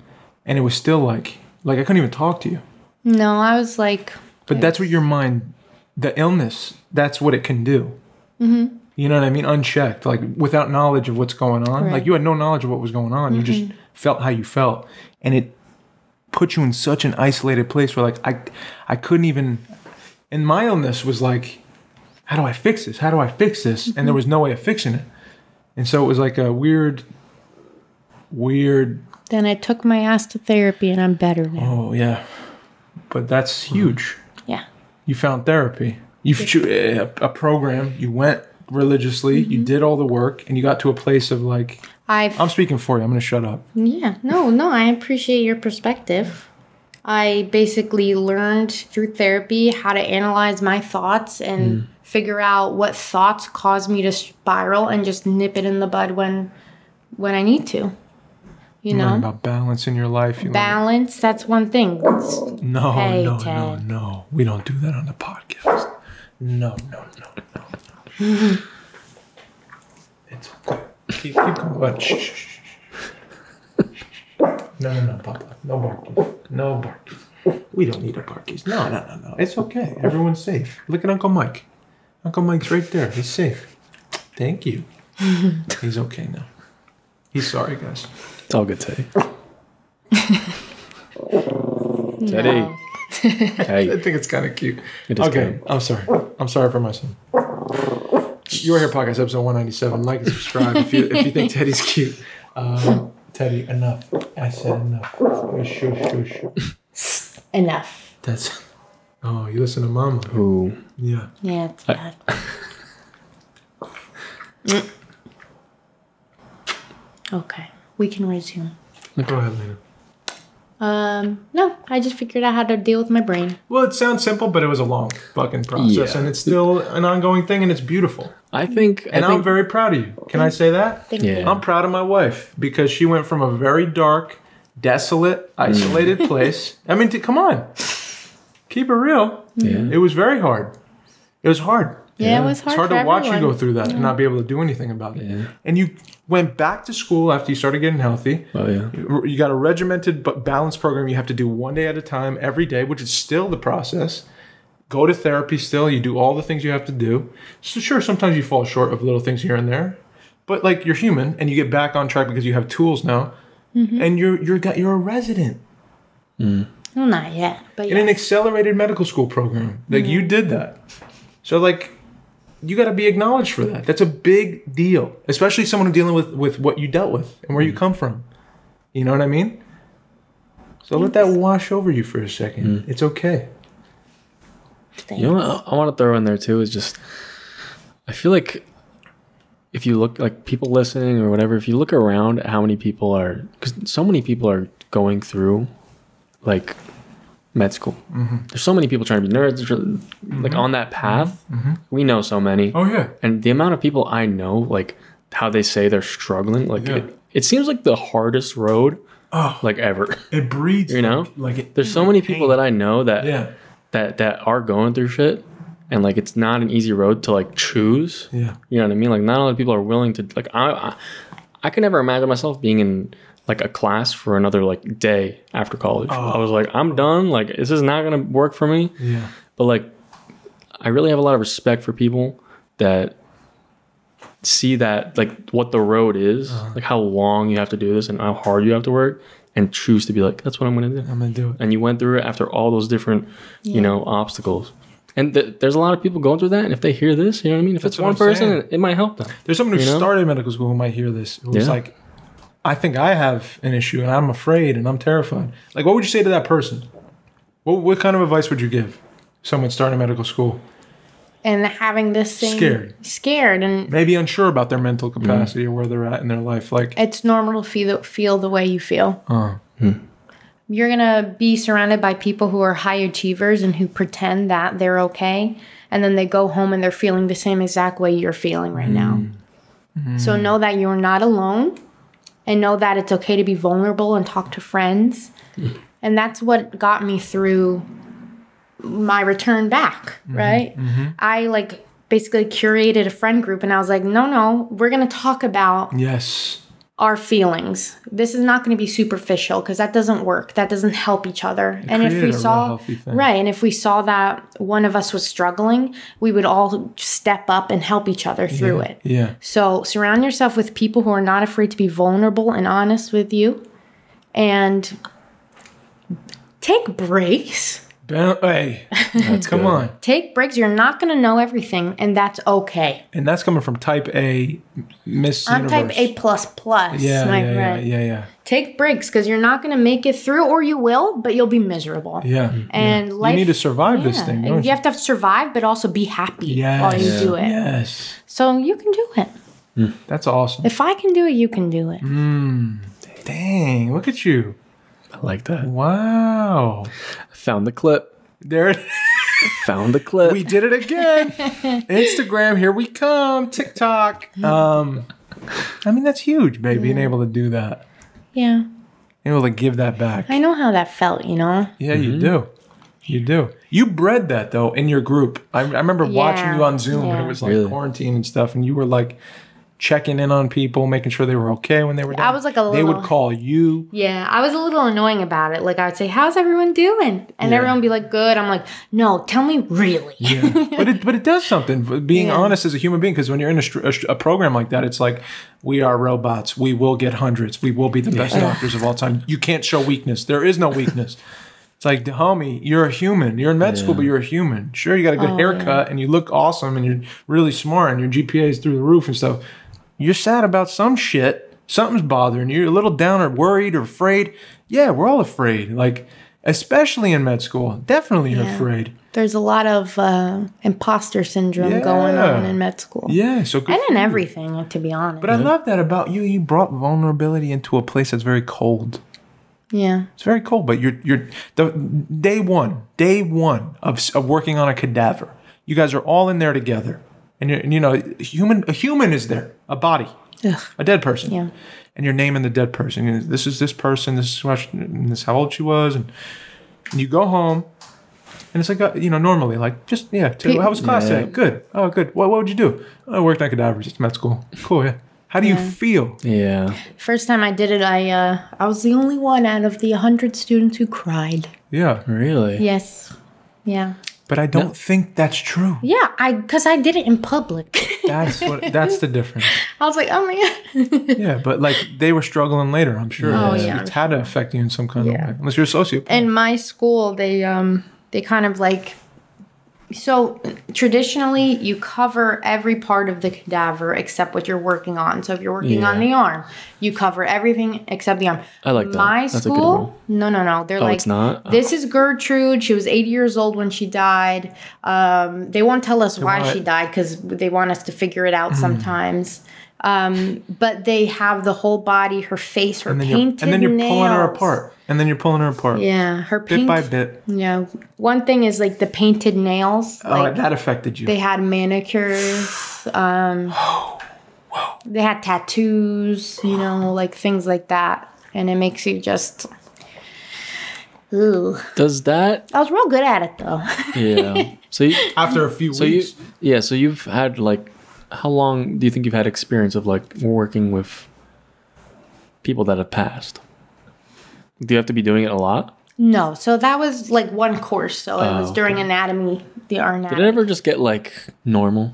and it was still like I couldn't even talk to you. No, I was like... But that's what your mind, the illness, that's what it can do. Mm-hmm. You know what I mean? Unchecked, like without knowledge of what's going on. Right. Like you had no knowledge of what was going on. You just felt how you felt. And put you in such an isolated place where like I couldn't even, and my illness was like, how do I fix this? How do I fix this? And there was no way of fixing it. And so it was like a weird. Then I took my ass to therapy and I'm better now. Oh yeah. But that's huge. Yeah. You found therapy. A program. You went religiously. You did all the work, and you got to a place of like. I'm speaking for you. I'm going to shut up. Yeah. No. I appreciate your perspective. I basically learned through therapy how to analyze my thoughts and figure out what thoughts cause me to spiral and just nip it in the bud when I need to. You know, about balance in your life. Balance, that's one thing. No. We don't do that on the podcast. No. It's okay. Keep going. Shh. No, Papa. No barkies. We don't need a barkies. No. It's okay. Everyone's safe. Look at Uncle Mike. Uncle Mike's right there. He's safe. Thank you. He's okay now. He's sorry, guys. It's all good, Teddy. Teddy. Hey. I think it's kind of cute. It is okay, cute. I'm sorry. I'm sorry for my son. Your Hair Podcast, episode 197. Like and subscribe if you think Teddy's cute. Teddy, enough. I said enough. Shush. Enough. That's... Oh, you listen to Mama. Ooh. Yeah. Yeah, it's bad. Okay, we can resume. Go ahead, Linah. No, I just figured out how to deal with my brain. Well, it sounds simple, but it was a long fucking process, and it's still an ongoing thing, and it's beautiful. I'm very proud of you. Can I say that? Thank you. I'm proud of my wife because she went from a very dark, desolate, isolated place. I mean, come on, keep it real. Yeah. It was very hard. It was hard. Yeah, it was hard. It's hard for to watch everyone. you go through that and not be able to do anything about it. Yeah. And you went back to school after you started getting healthy. Oh, yeah. You got a regimented but balanced program you have to do one day at a time every day, which is still the process. Go to therapy still. You do all the things you have to do. So sure, sometimes you fall short of little things here and there. But like you're human and you get back on track because you have tools now. And you're a resident. Well, not yet, but in an accelerated medical school program. Like you did that. So like you got to be acknowledged for that. That's a big deal, especially someone dealing with what you dealt with and where you come from. You know what I mean? So let that wash over you for a second. It's okay. Thanks. You know what I want to throw in there too is just, I feel like if you look like people listening or whatever, if you look around at how many people are, because so many people are going through like med school. There's so many people trying to be nerds, like on that path. We know so many. Oh yeah. And the amount of people I know, like how they say they're struggling, like it seems like the hardest road, like ever. It breeds. You know, like there's so many people that I know that that are going through shit, and like it's not an easy road to like choose. Yeah. You know what I mean? Like not a lot of people are willing to like. I can never imagine myself being in like a class for another like day after college. I was like, I'm done. Like this is not gonna work for me. Yeah. But like, I really have a lot of respect for people that see that like what the road is, like how long you have to do this and how hard you have to work, and choose to be like, that's what I'm gonna do. I'm gonna do it. And you went through it after all those different, you know, obstacles. And there's a lot of people going through that. And if they hear this, you know what I mean? If That's it's what one I'm person, saying. it might help them. There's someone who You know? started medical school who might hear this. Who's like, I think I have an issue and I'm afraid and I'm terrified. Like, what would you say to that person? What kind of advice would you give someone starting medical school? And having this thing... Scared. And maybe unsure about their mental capacity or where they're at in their life. Like, it's normal to feel the way you feel. You're going to be surrounded by people who are high achievers and who pretend that they're okay. And then they go home and they're feeling the same exact way you're feeling right now. So know that you're not alone. And know that it's okay to be vulnerable and talk to friends. And that's what got me through my return back, right? I like basically curated a friend group and I was like, no, we're going to talk about our feelings. This is not going to be superficial because that doesn't work. That doesn't help each other. And if we saw, and if we saw that one of us was struggling, we would all step up and help each other through it. Yeah. So surround yourself with people who are not afraid to be vulnerable and honest with you. And take breaks. Hey, come on. Take breaks. You're not going to know everything, and that's okay. And that's coming from type A Miss I'm Universe. type A++, my friend. Yeah. Take breaks because you're not going to make it through, or you will, but you'll be miserable. Yeah. And life, you need to survive this thing, don't you have to survive, but also be happy Yes. while you do it. Yes. So you can do it. That's awesome. If I can do it, you can do it. Dang, look at you. I like that. Wow. Found the clip. There it Found the clip. We did it again. Instagram, here we come. TikTok. I mean, that's huge, babe, being able to do that. Yeah. Able to give that back. I know how that felt, you know? Yeah, you do. You do. You bred that, though, in your group. I remember watching you on Zoom when it was like quarantine and stuff, and you were like checking in on people, making sure they were okay when they were down. I was like a little... They would call you. Yeah, I was a little annoying about it. Like, I would say, how's everyone doing? And everyone would be like, good. I'm like, no, tell me really. Yeah. But it does something, being honest as a human being, because when you're in a program like that, it's like, we are robots. We will get hundreds. We will be the best doctors of all time. You can't show weakness. There is no weakness. It's like, homie, you're a human. You're in med school, but you're a human. Sure, you got a good haircut and you look awesome and you're really smart and your GPA is through the roof and stuff. You're sad about some shit. Something's bothering you. You're a little down or worried or afraid. Yeah, we're all afraid. Like, especially in med school. Definitely you're afraid. There's a lot of imposter syndrome going on in med school. Yeah, so good and in everything, to be honest. But I love that about you. You brought vulnerability into a place that's very cold. Yeah. It's very cold, but you're the day one of working on a cadaver. You guys are all in there together. And you know, a human is there, a body, a dead person. Yeah. And you're naming the dead person. This is this person, this is how old she was, and you go home, and it's like normally like just how was class today? Good. Oh, good. What would you do? I worked on cadavers. It's med school. Cool. Yeah. How do you feel? Yeah. First time I did it, I was the only one out of the 100 students who cried. Yeah. Really? Yes. Yeah. But I don't think that's true. Yeah, because I did it in public. That's the difference. I was like, oh my God. Yeah, but like they were struggling later, I'm sure. Oh, yeah. It's had to affect you in some kind of way. Unless you're a sociopath. In my school, they kind of like, so traditionally you cover every part of the cadaver except what you're working on. So if you're working on the arm, you cover everything except the arm. I like that. My That's school, a good rule. no. They're like, it's not? This is Gertrude. She was 80 years old when she died. They won't tell us why she died because they want us to figure it out sometimes. But they have the whole body, her face, her painted nails. And then you're pulling her apart. Yeah, her bit by bit. Yeah, one thing is like the painted nails. Oh, that affected you. They had manicures. They had tattoos. Like things like that, and it makes you just. Ooh. Does that? I was real good at it though. Yeah. So after a few weeks. So you've had like, how long do you think you've had experience of like working with people that have passed? Do you have to be doing it a lot? No. So that was like one course. So it was during anatomy, our anatomy. Did it ever just get like normal?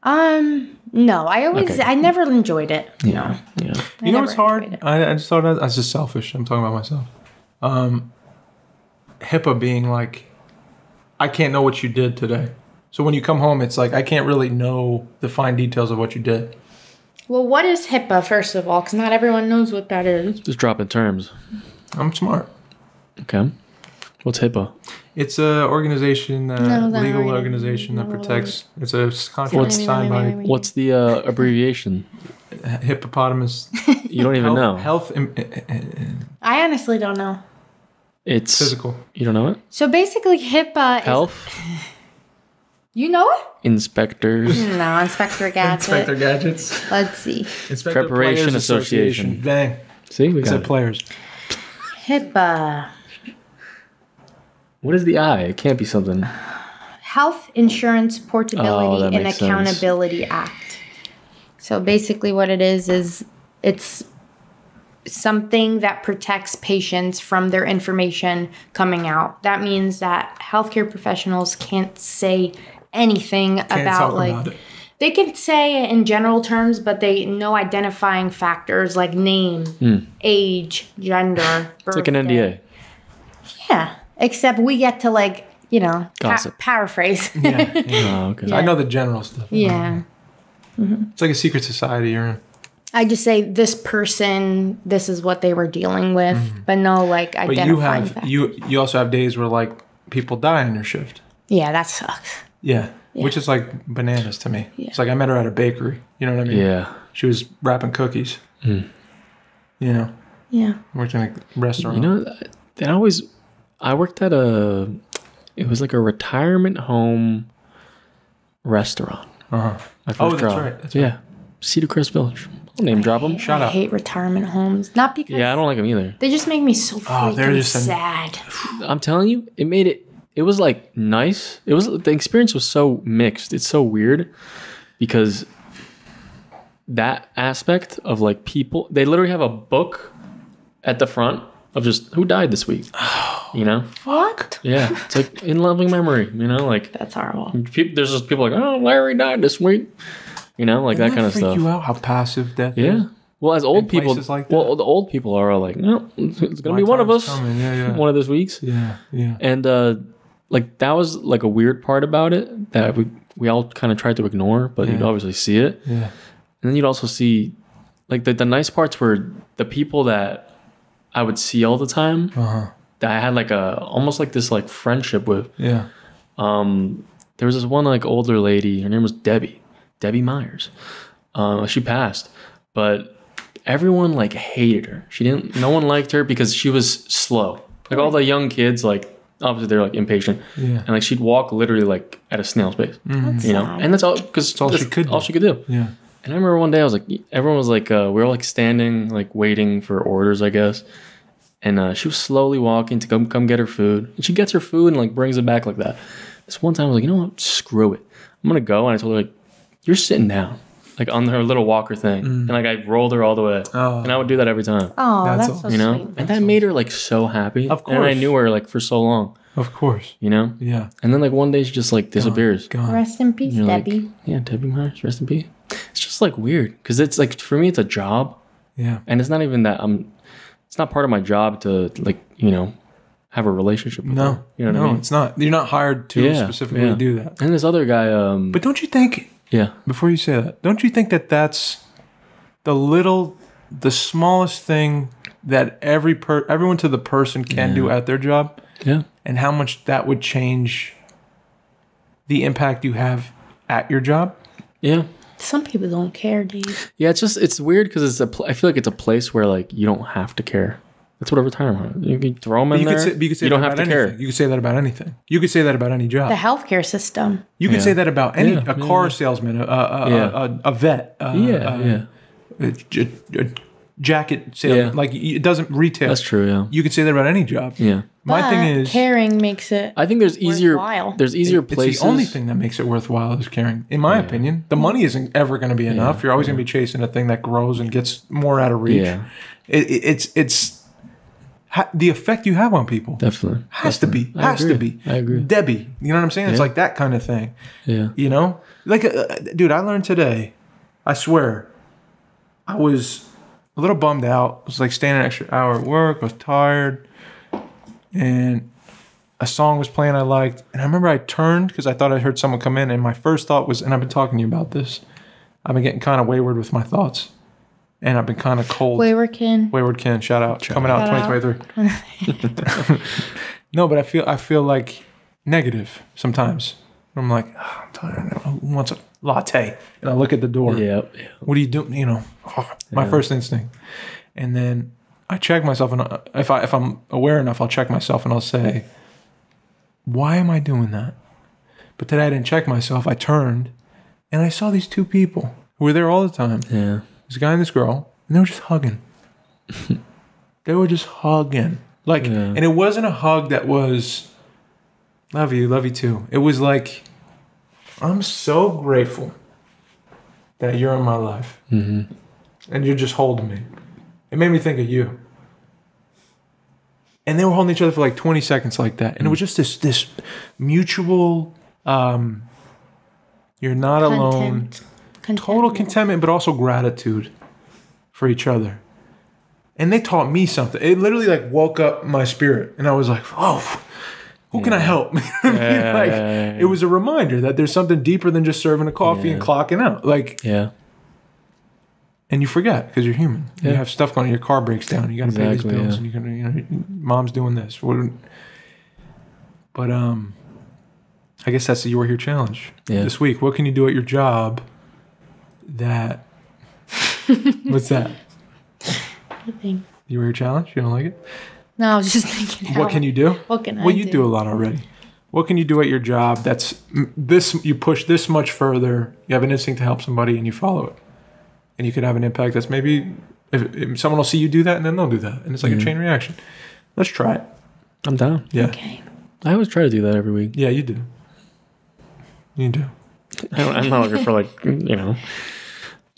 No. I never enjoyed it. Yeah. No. Yeah. You know what's hard? I just thought that's just selfish. I'm talking about myself. HIPAA being like, I can't know what you did today. So when you come home, it's like, I can't really know the fine details of what you did. Well, what is HIPAA, first of all? Because not everyone knows what that is. Just drop in terms. I'm smart. Okay. What's HIPAA? It's a organization, legal organization that protects. It's a contract signed by. What's the abbreviation? Hippopotamus. You don't even know. Health. I honestly don't know. It's physical. You don't know it? So basically, HIPAA Health. You know it? Inspectors. No, Inspector Gadget. Inspector Gadgets. Let's see. Inspector Preparation Players Association. Bang. See, we said got players. HIPAA. What is the I? It can't be something. Health Insurance Portability and makes Accountability Act. So basically what it is it's something that protects patients from their information coming out. That means that healthcare professionals can't say anything about it. They can say it in general terms, but they know identifying factors like name, age, gender, birthday. It's like an NDA. Yeah. Except we get to like, you know, paraphrase. Yeah. Oh, okay. I know the general stuff. Yeah. It's like a secret society you're in. I just say this person, this is what they were dealing with, but no like identifying But you also have days where like people die on your shift. Yeah, that sucks. Yeah. Which is like bananas to me. Yeah. It's like I met her at a bakery. You know what I mean? Yeah. She was wrapping cookies. You know? Yeah. Worked in a restaurant. You know, I worked at it was like a retirement home restaurant. Uh-huh. My first job. That's right. Yeah. Cedar Crest Village. I'll name drop them. Shout out. I hate retirement homes. Not because Yeah, I don't like them either. they just make me so freaking just sad. I'm telling you, it was like nice. The experience was so mixed. It's so weird because that aspect of like people, they literally have a book at the front of just who died this week. You know? What? Yeah. It's like in loving memory, you know, like That's horrible. there's just people like, oh, Larry died this week. You know, like that kind of freak stuff. you out how passive death is? Yeah. Well, as old In people, places like that? well, the old people are all like, no, it's gonna My be one of time's us, coming. Yeah. one of those weeks. Yeah. Yeah. And like that was like a weird part about it that we all kind of tried to ignore, but you'd obviously see it. Yeah. And then you'd also see like the nice parts were the people that I would see all the time that I had like almost like this like friendship with. Yeah. There was this one like older lady, her name was Debbie Myers. She passed, but everyone like hated her. No one liked her because she was slow. Like all the young kids, like obviously they're like impatient. Yeah. And like she'd walk literally like at a snail's pace, That's you know? sad. And that's all, because all she could do. All she could do. Yeah. And I remember one day I was like, everyone was like, we were like standing, like waiting for orders, I guess. And she was slowly walking to come get her food. And she gets her food and like brings it back like that. This one time I was like, you know what? Screw it. I'm going to go. And I told her like, you're sitting down, like on her little walker thing. And like I rolled her all the way. Oh. And I would do that every time. Oh, That's that's so You know? sweet. And that made her like so happy. Of And I course. knew her like for so long, Of course. you know? Yeah. And then like one day she just like disappears. Gone. Rest in peace, You're Debbie. like, yeah, Debbie Myers, rest in peace. It's just like weird because it's like for me it's a job, Yeah. and it's not even that it's not part of my job to like have a relationship with her. You know what I mean? It's not. You're not hired to specifically do that. And this other guy, But don't you think? yeah, Before you say that, don't you think that that's the smallest thing that everyone to the person can do at their job, yeah, and how much that would change the impact you have at your job? yeah. Some people don't care, Dave. Yeah, it's weird because I feel like it's a place where like you don't have to care. That's what a retirement. You can throw them in there. You could say you don't that have to about care. anything. You could say that about anything. You could say that about any job. The healthcare system. You could Yeah. say that about a car salesman, a vet, a jacket salesman. Yeah. Like it doesn't retail. That's true. Yeah, You could say that about any job. yeah. My But thing is, caring makes it. I think there's easier. Worthwhile. There's easier it's places. the only thing that makes it worthwhile is caring. In my opinion, the money isn't ever going to be enough. You're always going to be chasing a thing that grows and gets more out of reach. Yeah, It's the effect you have on people. definitely. Has to be. I Has to agree. be. I agree. Debbie, you know what I'm saying? It's Yeah. like that kind of thing. Yeah. You know? Like, dude, I learned today, I swear, I was a little bummed out. I was like staying an extra hour at work. I was tired. And a song was playing I liked. And I remember I turned because I thought I heard someone come in. And my first thought was, and I've been talking to you about this, I've been getting kind of wayward with my thoughts. And I've been kind of cold. Wayward Ken. Wayward Ken, shout out. Coming out Shout out. 2023. No, but I feel like negative sometimes. I'm like, oh, I'm tired. Who wants a latte? And I look at the door. Yeah. What are you doing? You know, my first instinct. And then I check myself, and if I'm aware enough, I'll check myself and I'll say, why am I doing that? But today I didn't check myself. I turned and I saw these two people who were there all the time. Yeah. This guy and this girl, and they were just hugging. They were just hugging. Like, and it wasn't a hug that was, love you too. It was like, I'm so grateful that you're in my life. Mm-hmm. And you're just holding me. It made me think of you. And they were holding each other for like 20 seconds like that. And it was just this mutual, you're not alone. Total contentment, but also gratitude for each other. And they taught me something. It literally like woke up my spirit. And I was like, oh, who can I help? It was a reminder that there's something deeper than just serving a coffee and clocking out. Like, and you forget because you're human. You have stuff going on. Your car breaks down. You got to pay these bills, and you can, you know, mom's doing this. But I guess that's the You Are Here challenge this week. What can you do at your job that? What's that? Nothing. You Are Here challenge? You don't like it? No, I was just thinking. What can you do? What can I do? Well, you do a lot already. What can you do at your job that's this? You push this much further. You have an instinct to help somebody, and you follow it. And you could have an impact that's maybe if someone will see you do that and then they'll do that. And it's like a chain reaction. Let's try it. I'm down. Yeah. Okay. I always try to do that every week. Yeah, you do. You do. I'm not looking for like, you know.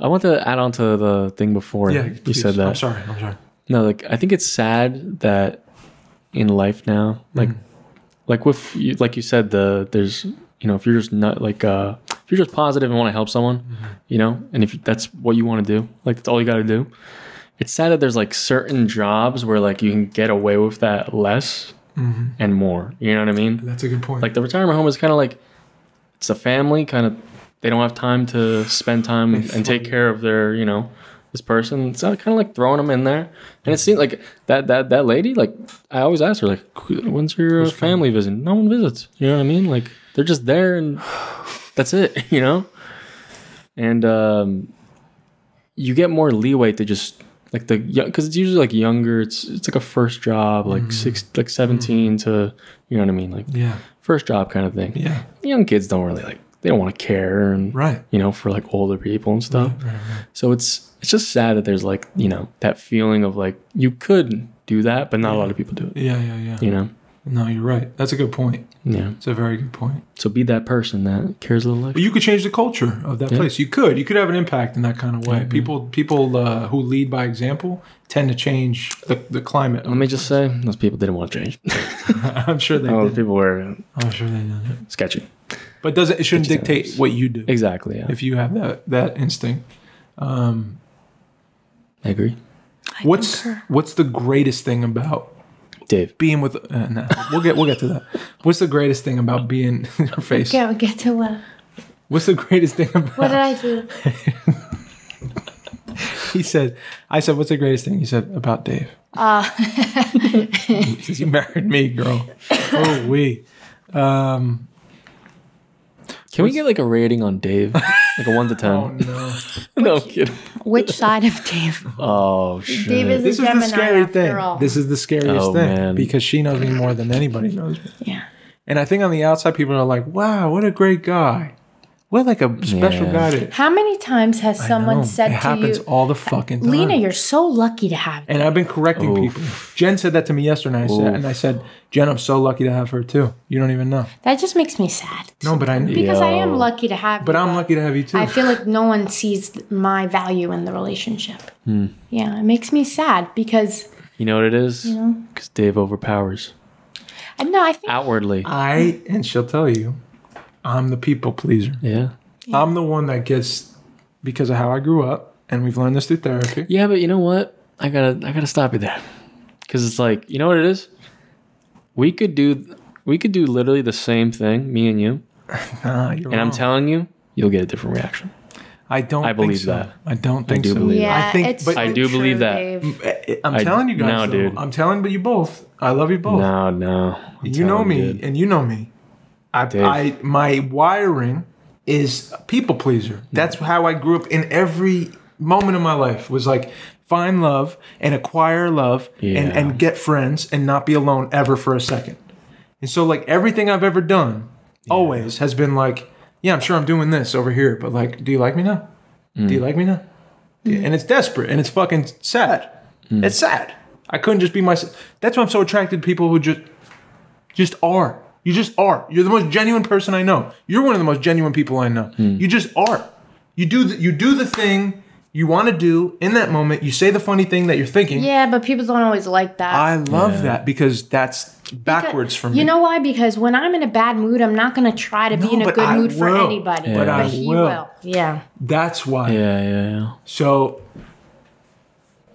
I want to add on to the thing before you said that. I'm sorry. No, like I think it's sad that in life now, like with you, like you said, there's, you know, if you're just not like if you're just positive and want to help someone, you know, and if that's what you want to do, like that's all you got to do. It's sad that there's like certain jobs where like you can get away with that less and more. You know what I mean? That's a good point. Like the retirement home is kind of like it's a family kind of. They don't have time to spend time and take care of their, you know, this person. It's kind of like throwing them in there. And it seems like that lady, like I always ask her, like, when's your family visit? No one visits. You know what I mean? Like they're just there and that's it, you know? And you get more leeway to just like because it's usually like younger. It's like a first job, like 17 to, you know what I mean? Like first job kind of thing. Yeah. Young kids don't really like, they don't want to care and you know, for like older people and stuff. Right. So it's just sad that there's like, you know, that feeling of like you could do that, but not a lot of people do it. Yeah. You know? No, you're right. That's a good point. Yeah. It's a very good point. So be that person that cares a little extra. But you could change the culture of that place. You could have an impact in that kind of way. People who lead by example tend to change the climate. Let me just say, those people didn't want to change. I'm sure they did. People were I'm sure they did. Sketchy. But it shouldn't dictate what you do. Exactly, yeah. If you have that instinct. I agree. What's the greatest thing about Dave being with we'll get to that. What's the greatest thing about being your face? Yeah, we'll get to what? What's the greatest thing about What did I do? I said, what's the greatest thing? He said, about Dave. He says, you married me, girl. Oh, we. Can we get like a rating on Dave? Like a 1 to 10? Oh, no. No, I'm kidding. Which side of Dave? Oh, shit. Dave is This a is Gemini the scary after thing. all. This is the scariest thing. Man. Because she knows me more than anybody knows me. Yeah. And I think on the outside, people are like, wow, what a great guy. What like a special guy. How many times has someone said it to happens you, all the fucking time. Lena, you're so lucky to have And I've been correcting people. Jen said that to me yesterday. And I said, Jen, I'm so lucky to have her too. You don't even know. That just makes me sad. No, but I Because I am lucky to have you. But I'm lucky to have you too. I feel like no one sees my value in the relationship. Yeah, it makes me sad because... You know what it is? Because Dave overpowers. No, I think... Outwardly. And she'll tell you, I'm the people pleaser. Yeah. I'm the one that gets, because of how I grew up, and we've learned this through therapy. Yeah, but you know what? I gotta stop you there, because it's like, you know what it is? We could do literally the same thing, me and you, and wrong. I'm telling you, you'll get a different reaction. I believe so. that. I don't think do so. believe yeah, I think, it's but so I do true, believe that. Dave. I'm telling you guys. No, though. dude. I'm telling you both. I love you both. No. You know me, dude. and you know me. My wiring is a people pleaser. That's how I grew up in every moment of my life. Was like find love and acquire love and get friends and not be alone ever for a second. And so like everything I've ever done always has been like, yeah, I'm sure I'm doing this over here, but like, do you like me now? Do you like me now? And it's desperate and it's fucking sad. It's sad. I couldn't just be myself. That's why I'm so attracted to people who just are. You just are. You're the most genuine person I know. You're one of the most genuine people I know. You just are. You do the thing you want to do in that moment. You say the funny thing that you're thinking. Yeah, but people don't always like that. I love that because that's backwards for me. You know why? Because when I'm in a bad mood, I'm not going to try to be in a good mood for anybody. But I he will. will. Yeah. That's why. Yeah. So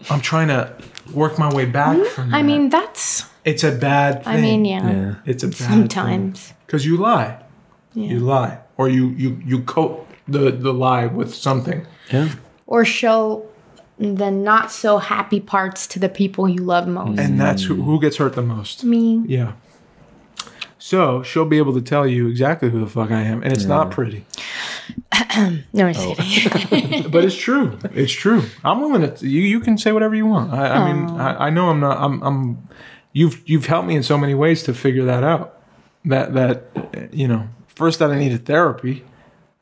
I'm trying to work my way back from that. I mean, that's... It's a bad thing. I mean, yeah. It's a bad sometimes. Because you lie. Yeah. You lie. Or you coat the lie with something. Yeah. Or show the not so happy parts to the people you love most. And that's who gets hurt the most. Me. Yeah. So she'll be able to tell you exactly who the fuck I am. And it's not pretty. No, I'm just kidding. But it's true. It's true. I'm willing to. You can say whatever you want. I mean, I know I'm not. I'm. You've helped me in so many ways to figure that out. That first that I needed therapy.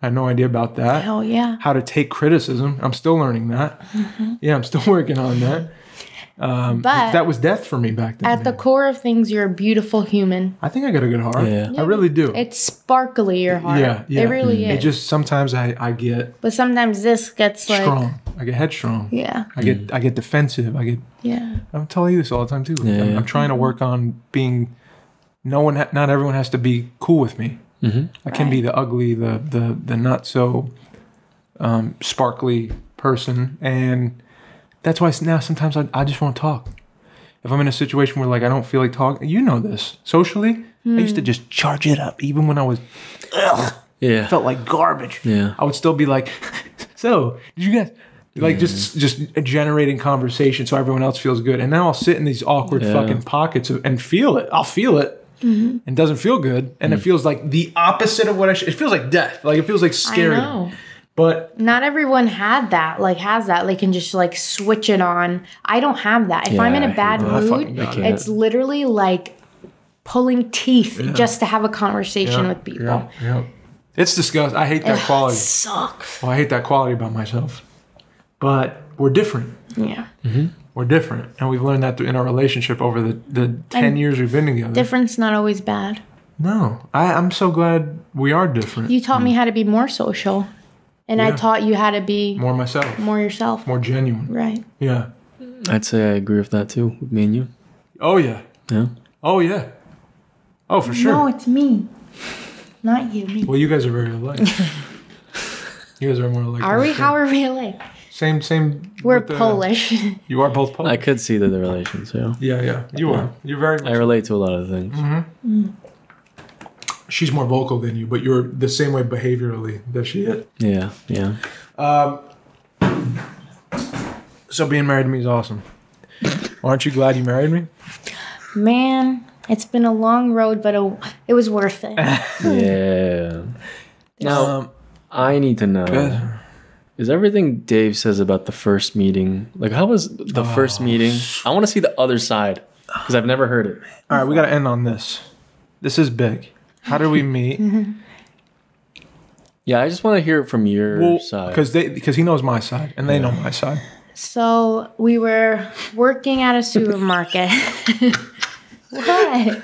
I had no idea about that. Hell yeah. How to take criticism. I'm still learning that. Mm-hmm. Yeah, I'm still working on that. But that was death for me back then. At the core of things, you're a beautiful human. I think I got a good heart. Yeah. I really do. It's sparkly, your heart. Yeah. It really is. It just sometimes I get But sometimes this gets like... strong. I get headstrong. Yeah. I get defensive. Yeah. I'm telling you this all the time too. Yeah. I'm trying to work on being. Not everyone has to be cool with me. Mm-hmm. I can be the ugly, the not so sparkly person, and that's why now sometimes I just want to talk. If I'm in a situation where like I don't feel like talking, you know this. Socially, I used to just charge it up, even when I was felt like garbage. Yeah. I would still be like, so did you guys? Like just generating conversation so everyone else feels good. And now I'll sit in these awkward fucking pockets and feel it. I'll feel it. Mm-hmm. And doesn't feel good. And it feels like the opposite of what it feels like death. Like it feels like scary. I know. But not everyone has that. They can just like switch it on. I don't have that. If I'm in a bad mood, it's literally like pulling teeth just to have a conversation with people. Yeah. It's disgusting. I hate that quality. It sucks. Well, I hate that quality about myself. But we're different. Yeah. Mm-hmm. We're different. And we've learned that in our relationship over the 10 years we've been together. Different's not always bad. No. I'm so glad we are different. You taught me how to be more social. And I taught you how to be more myself. More yourself. More genuine. Right. Yeah. I'd say I agree with that too, with me and you. Oh, yeah. Yeah. Oh, yeah. Oh, for sure. No, it's me. Not you, me. Well, you guys are very alike. You guys are more alike. Are we? How are we alike? Same. We're Polish. You are both Polish. I could see the relations, yeah. Yeah. You are. You're very much. I relate to a lot of things. Mm-hmm. She's more vocal than you, but you're the same way behaviorally that she is. Yeah. So being married to me is awesome. Aren't you glad you married me? Man, it's been a long road, but it was worth it. Yeah. Now, I need to know, is everything Dave says about the first meeting, like how was the first meeting? I want to see the other side because I've never heard it. All right, we got to end on this. This is big. How did we meet? Yeah, I just want to hear it from your side. Because he knows my side and they know my side. So we were working at a supermarket. What?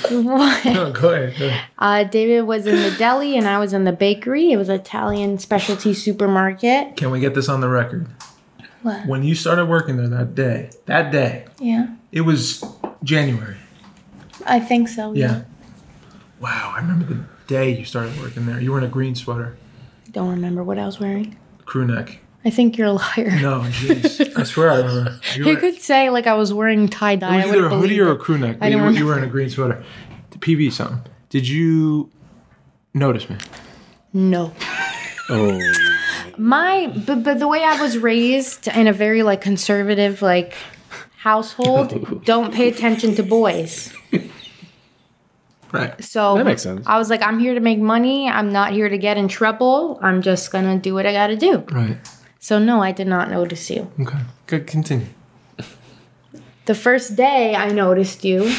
What? No, go ahead. David was in the deli and I was in the bakery. It was an Italian specialty supermarket. Can we get this on the record? What? When you started working there that day, Yeah. it was January. I think so. Yeah. Wow, I remember the day you started working there. You were in a green sweater. Don't remember what I was wearing. Crew neck. I think you're a liar. No, jeez. I swear I remember. You could say like I was wearing tie-dye. It was either a hoodie or a crew neck. But you were in a green sweater. PV something. Did you notice me? No. Oh. But the way I was raised in a very like conservative like household, don't pay attention to boys. Right. So that makes sense. I was like, I'm here to make money. I'm not here to get in trouble. I'm just gonna do what I gotta do. Right. So no, I did not notice you. Okay. Good. Continue. The first day I noticed you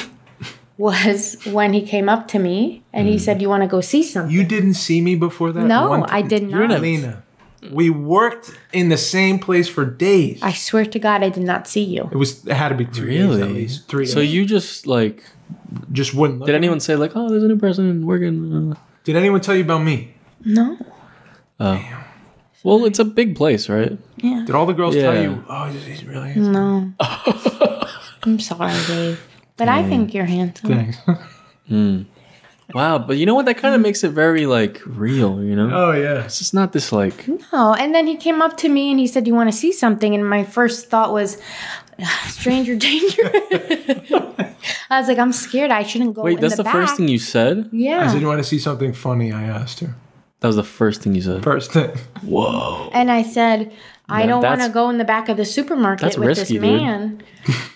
was when he came up to me and he said, "You want to go see something?" You didn't see me before that? No, I did not. Linah, we worked in the same place for days. I swear to God, I did not see you. It had to be 2 days at least. 3 days. So you just like just wouldn't look did at anyone me? say like, oh, there's a new person working? Did anyone tell you about me? No. Oh. Well, it's a big place, right? Yeah. Did all the girls tell you, oh, he's really handsome? No. I'm sorry, Dave. But I think you're handsome. Thanks. And Wow, but you know what? That kind of makes it very like real, you know? Oh yeah. It's just not this like. No, and then he came up to me and he said, "You want to see something?" And my first thought was, "Stranger danger." I was like, "I'm scared. I shouldn't go." Wait, that's the first thing you said? Yeah. I said, "You want to see something funny?" I asked her. That was the first thing you said. First thing. Whoa. And I said, "I don't want to that's- go in the back of the supermarket with risky, this man."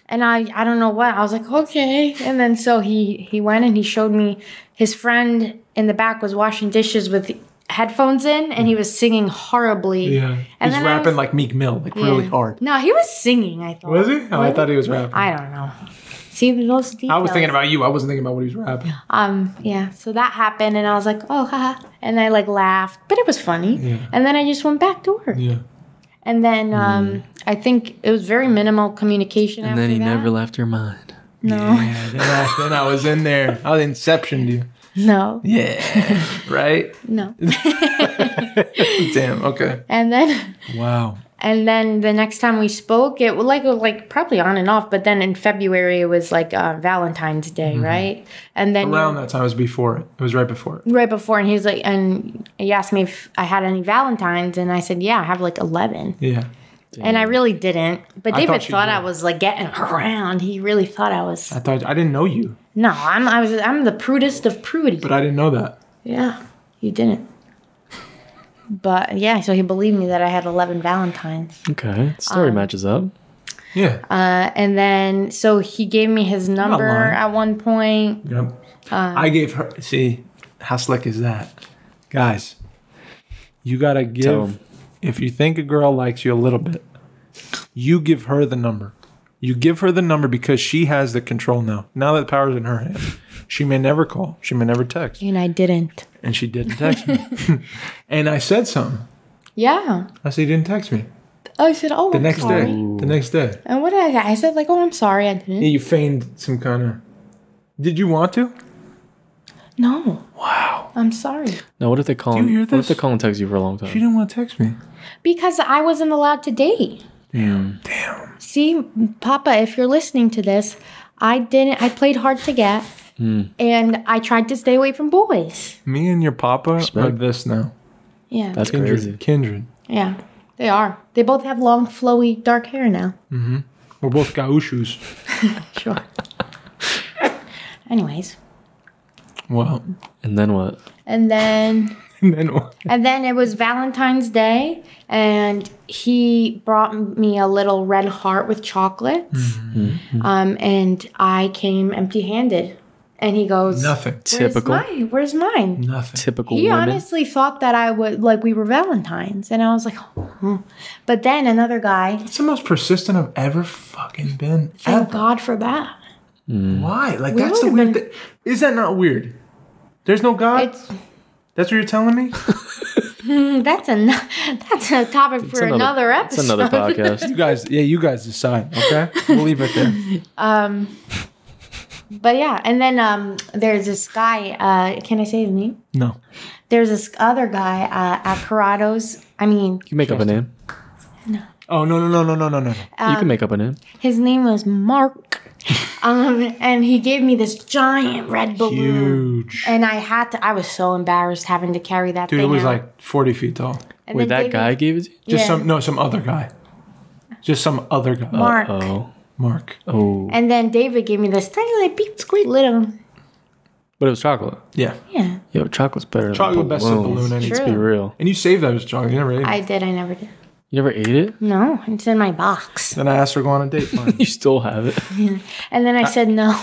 And I don't know what. I was like, "Okay." And then so he went and he showed me his friend in the back was washing dishes with headphones in, and he was singing horribly. Yeah. And He's then rapping like Meek Mill, like really hard. No, he was singing, I thought. Was he? Oh, I thought he was rapping. I don't know. See those details. I was thinking about you. I wasn't thinking about what he was rapping. Yeah. So that happened, and I was like, "Oh, haha," and I like laughed, but it was funny. Yeah. And then I just went back to work. Yeah. And then I think it was very minimal communication. And then he never left your mind. No. Yeah. Then I was in there. I was inceptioned you. No. Yeah. Right? No. Damn. Okay. And then Wow. the next time we spoke, it was like probably on and off. But then in February, it was like Valentine's Day, right? And then Around that time, it was before it. It was right before it. right before, and he's like, and he asked me if I had any Valentines, and I said, yeah, I have like 11. Yeah. And I really didn't. But I David thought you thought did. I was like getting around. He really thought I was. I didn't know you, No, I'm the prudest of prudy. but I didn't know that. Yeah, you didn't. But yeah, so he believed me that I had 11 Valentines. Okay. Story matches up. Yeah. And then, so he gave me his number lying. at one point. Yep. I gave her. See, how slick is that, guys? You gotta Tell give. 'em. If you think a girl likes you a little bit, you give her the number. You give her the number because she has the control now. Now that the power's in her hand, she may never call. She may never text, And I didn't. and she didn't text me. And I said something. Yeah. I said, "You didn't text me." I said, oh, The I'm next sorry. day. The next day. And what did I say? I said, like, oh, I'm sorry, I didn't. Yeah, you feigned some kind of. Did you want to? No. Wow. I'm sorry. Now, what if they call? Do you hear What if this? they call and text you for a long She time? didn't want to text me. Because I wasn't allowed to date. Damn. See, Papa, if you're listening to this, I played hard to get. And I tried to stay away from boys. Me and your papa are this now. Yeah. That's crazy. Kindred. Yeah. They are. They both have long, flowy, dark hair now. We're both gauchos. Sure. Anyways. Well, And then what? And then and then what? it was Valentine's Day, and he brought me a little red heart with chocolates. And I came empty-handed. And he goes, Nothing. Typical. Where's mine? Nothing. Typical He women. honestly thought that I would, like, we were Valentines. And I was like, oh. But then another guy, It's the most persistent I've ever fucking been. thank Ever. God for that. Why? Like, We that's the would've weird thing. Is that not weird? There's no God? It's That's what you're telling me? that's a topic for another It's episode. another podcast. You guys decide, okay? We'll leave it there. But yeah, and then there's this guy. Can I say his name? No. There's this other guy at Corrado's. I mean, You make up a name. Oh, no. You can make up a name. his name was Mark. And he gave me this giant red balloon. Huge. And I was so embarrassed having to carry that Dude, thing it was out. like 40 feet tall. And Wait, then that guy gave it to you? Just Yeah. some other guy. Just some other guy. Mark. Oh. Mark. Oh. And then David gave me this tiny like beep squeak little. But it was chocolate. Yeah. Yeah, Yo, chocolate's better Chocolate than best of balloons. balloon any. Let's True. be real. And you saved those chocolate. You never ate it. I did. I never did. You never ate it? No, it's in my box. Then I asked her to go on a date. Fine. You still have it? And then I said no.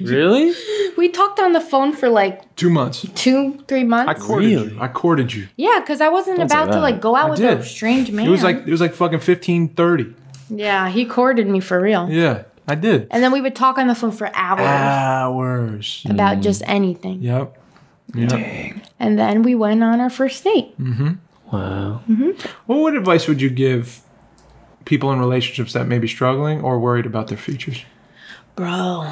Really? We talked on the phone for like 2 months. 2-3 months. I courted Really? you. I courted you. Yeah, because I wasn't Don't say about to that. like go out I with did. a strange man. It was like fucking 15:30. Yeah, he courted me for real. Yeah, I did. And then we would talk on the phone for hours Hours. about just anything. Yep. Yep. And then we went on our first date. Wow. What advice would you give people in relationships that may be struggling or worried about their futures? Bro,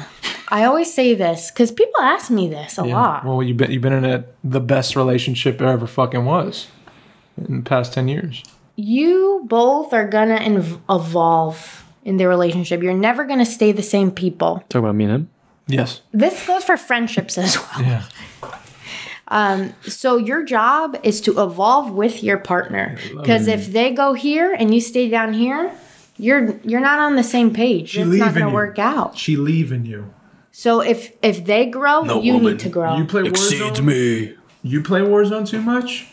I always say this because people ask me this a lot. Well, you've been in the best relationship there ever fucking was in the past 10 years. You both are going to evolve in the relationship. You're never going to stay the same people. Talk about me and him? Yes. This goes for friendships as well. Yeah. So your job is to evolve with your partner. Because if they go here and you stay down here, you're not on the same page. It's not going to work out. She leaving you. So if they grow, you need to grow. You play Exceeds Warzone? Me. You play Warzone too much?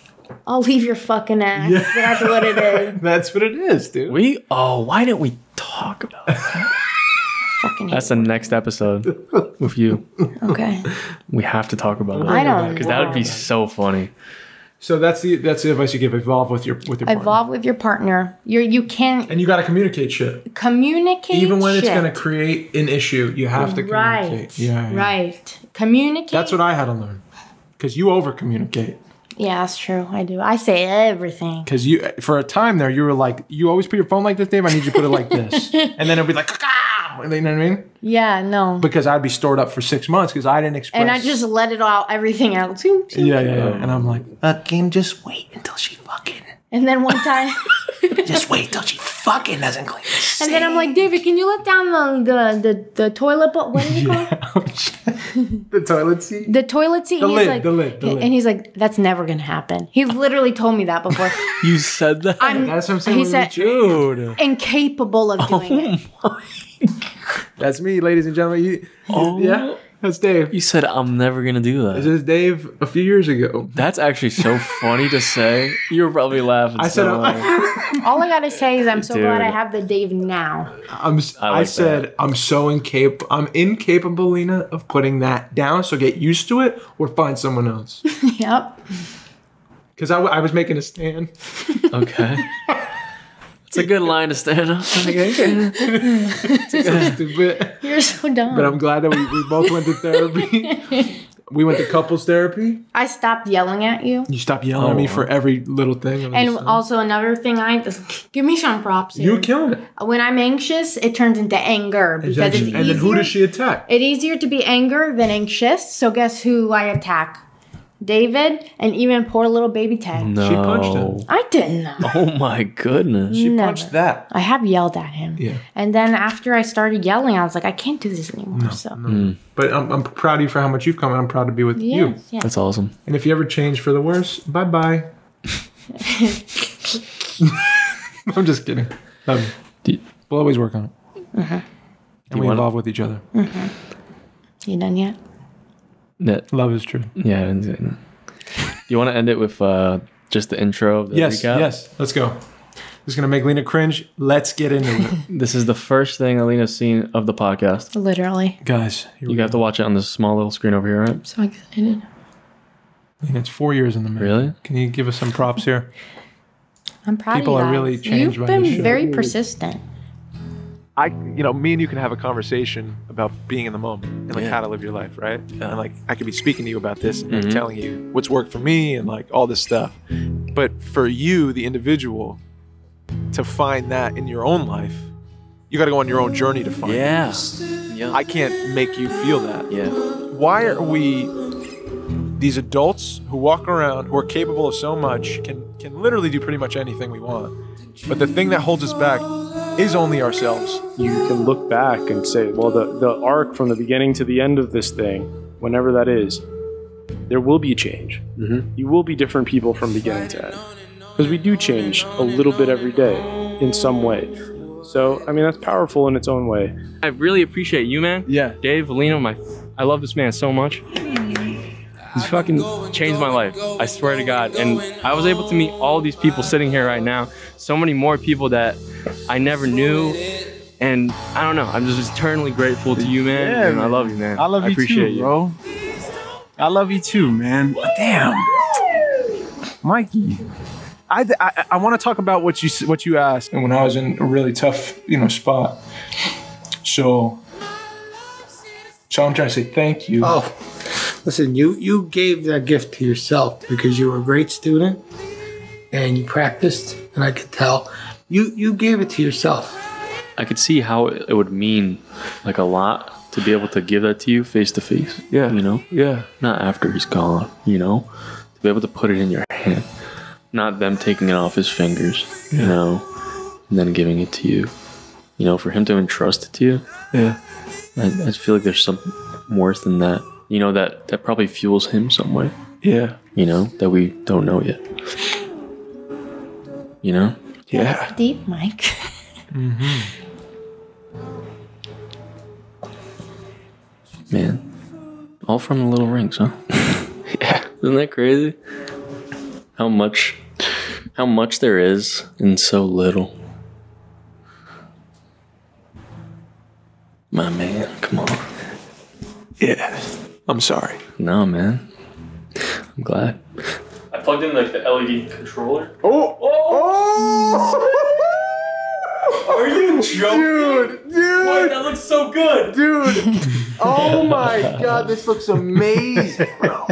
I'll leave your fucking ass. Yeah. That's what it is. That's what it is, dude. Why didn't we talk about that? Fucking That's the next episode with you. okay. We have to talk about that. I don't because that would be so funny. So that's the advice you give. Evolve with your partner. Evolve with your partner. You can't And you got to communicate shit. communicate. Even when it's shit. going to create an issue, you have to communicate. Right. Yeah. Right. Communicate. That's what I had to learn. Because you over communicate. Yeah, that's true. I do. I say everything. Because you, for a time there, you were like, you always put your phone like this, Dave. I need you to put it like this. And then it'd be like, ah! You know what I mean? Yeah, no. Because I'd be stored up for 6 months because I didn't express. And I just let it all, everything out. Yeah. And I'm like, fucking just wait until she fucking. And then one time. Just wait till she fucking doesn't clean the And then I'm like, David, can you let down the toilet bowl? What do you call it? The toilet seat? The toilet seat. The He's lid, like, the lid. And he's like, that's never going to happen. He's literally told me that before. You said that? That's what I'm saying. He said, Dude. incapable of doing it. That's me, ladies and gentlemen. Yeah, that's Dave. You said I'm never going to do This that. is Dave a few years ago. That's actually so funny to say. You were probably laughing I said, so hard. All I got to say is I'm so Dude. glad I have the Dave now. I said, I'm so incapable. I'm incapable, Lena, of putting that down. So get used to it or find someone else. Yep. Because I was making a stand. Okay. It's a good line to stand up. It's so stupid. You're so dumb. But I'm glad that we both went to therapy. We went to couples therapy. I stopped yelling at you. You stopped yelling at me for every little thing. And also another thing, give me some props here. You were killing it. When I'm anxious, it turns into anger because it's easier. And then who does she attack? It's easier to be anger than anxious. So guess who I attack? David and even poor little baby Ted. No. She punched him. I didn't. Oh my goodness. She Never. punched that. I have yelled at him. Yeah. And then after I started yelling, I was like, I can't do this anymore. But I'm proud of you for how much you've come. And I'm proud to be with you. Yes, yes. That's awesome. And if you ever change for the worse, bye-bye. I'm just kidding. Love you. We'll always work on it. And we evolve with each other. You done yet? Love is true. Yeah. Do you want to end it with just the intro of the recap? Yes. Let's go. This is going to make Lena cringe. Let's get into it. This is the first thing Alina's seen of the podcast. Literally. Guys, You have to watch it on this small little screen over here, right? I'm so excited. Lena, it's 4 years in the making. Really? Can you give us some props here? I'm proud People of you are guys. really changed You've by this been show. very persistent. Me and you can have a conversation about being in the moment and like how to live your life, right? And like I could be speaking to you about this and telling you what's worked for me and like all this stuff. But for you, the individual, to find that in your own life, you got to go on your own journey to find it. Yeah. I can't make you feel that. Yeah. Why are we these adults who walk around, who are capable of so much, can literally do pretty much anything we want, but the thing that holds us back is only ourselves. You can look back and say, well, the arc from the beginning to the end of this thing, whenever that is, there will be change. You will be different people from beginning to end. Because we do change a little bit every day in some way. So, I mean, that's powerful in its own way. I really appreciate you, man. Yeah. Dave, Lena, I love this man so much. He's fucking changed my life. I swear to God. And I was able to meet all these people sitting here right now. So many more people that I never knew. And I don't know. I'm just eternally grateful to you, man. Yeah, and I man. love you, man. I love you appreciate too, bro. I love you too, man. Damn. Mikey. I want to talk about what you asked, and when I was in a really tough spot. So I'm trying to say thank you. Oh, listen, you gave that gift to yourself because you were a great student and you practiced, and I could tell. You gave it to yourself. I could see how it would mean like a lot to be able to give that to you face to face. Yeah. You know? Yeah. Not after he's gone, To be able to put it in your hand. Not them taking it off his fingers, and then giving it to you. For him to entrust it to you. Yeah. I feel like there's some worth in that. You know, that probably fuels him some way. Yeah. You know, that we don't know yet. You know? Yeah. That's deep, Mike. Man. All from the little rings, huh? Yeah. Isn't that crazy? How much there is in so little. My man, come on. Yeah. I'm sorry. No, man. I'm glad. I plugged in like the LED controller. Oh! Are you joking? Dude! Boy, that looks so good. Dude! Oh my god, this looks amazing, bro.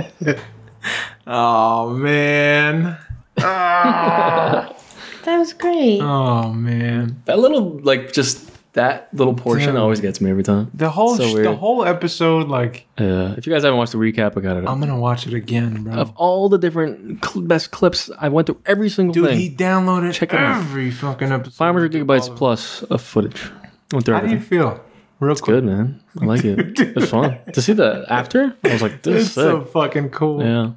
Oh, man. That was great. Oh, man. That little, like, just that little portion Dude. always gets me every time. The whole So weird. the whole episode, like, If you guys haven't watched the recap, I got it up. I'm gonna watch it again, bro. Of all the different best clips, I went through every single Dude, thing. he downloaded Check it out. every fucking episode. 500 gigabytes plus of footage. Went through How do you everything. feel? Real It's good, man. I like it. It's fun. To see the after, I was like, this is It's so sick. fucking cool. Yeah.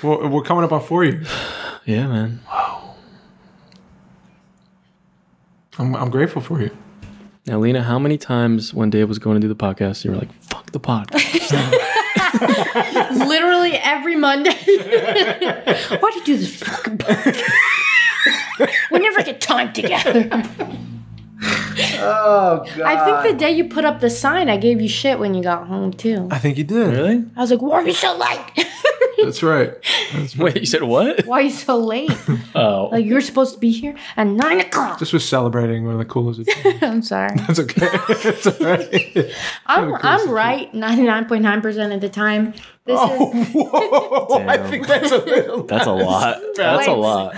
We're coming up on 4 years. Yeah, man. I'm grateful for you. Now, Lena, how many times when Dave was going to do the podcast, you were like, fuck the podcast? Literally every Monday. Why do you do this fucking podcast? We never get time together. Oh, God. I think the day you put up the sign, I gave you shit when you got home, too. I think you did. Really? I was like, why are you so late? That's right. Wait, you said what? Why are you so late? Oh. Like, you're supposed to be here at 9 o'clock. Just was celebrating one of the coolest. I'm sorry. That's okay. It's all right. I'm right 99.9% of the time. This is. Whoa, I think that's a little. That's a lot. That's a Wait. lot.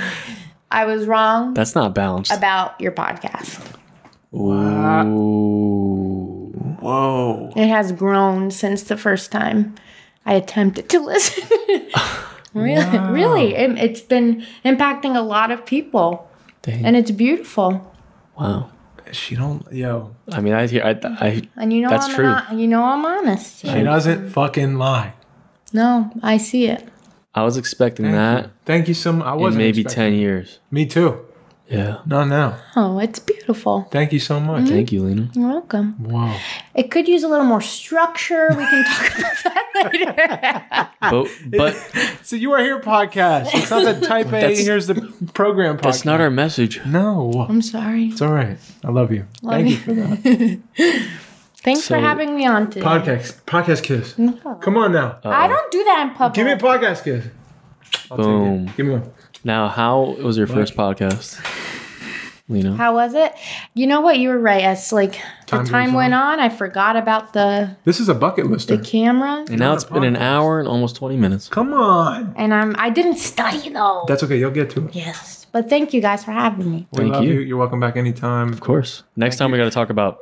I was wrong That's not balanced. about your podcast. Ooh. Whoa. It has grown since the first time I attempted to listen. Really, it's been impacting a lot of people, Dang. and it's beautiful. Wow. She don't. Yo. I mean, I And you know, That's true. I'm honest. She doesn't fucking lie. No, I see it. I was expecting that Thank you so much. I in wasn't maybe expecting- 10 years. Me too. Yeah. Not now. Oh, it's beautiful. Thank you so much. Thank you, Lena. You're welcome. Whoa. It could use a little more structure. We can talk about that later. But So you are here podcast. It's not the type A. That's- Here's the program podcast. that's not our message. No. I'm sorry. It's all right. I love you. Thank you for that. Thanks So- for having me on today. Podcast kiss. Come on now. I don't do that in public. Give me a podcast kiss. I'll take it. Boom. Give me one. Now, how was your first podcast, Lena? How was it? You know what? You were right. As like Time the time goes went on, I forgot about the This is a bucket lister. camera, And now it's been an hour and almost 20 minutes. Come on. and I didn't study though. That's okay. You'll get to it. Yes, but thank you guys for having me. We Thank love you. You're welcome back anytime. Of course. Next time we got to talk about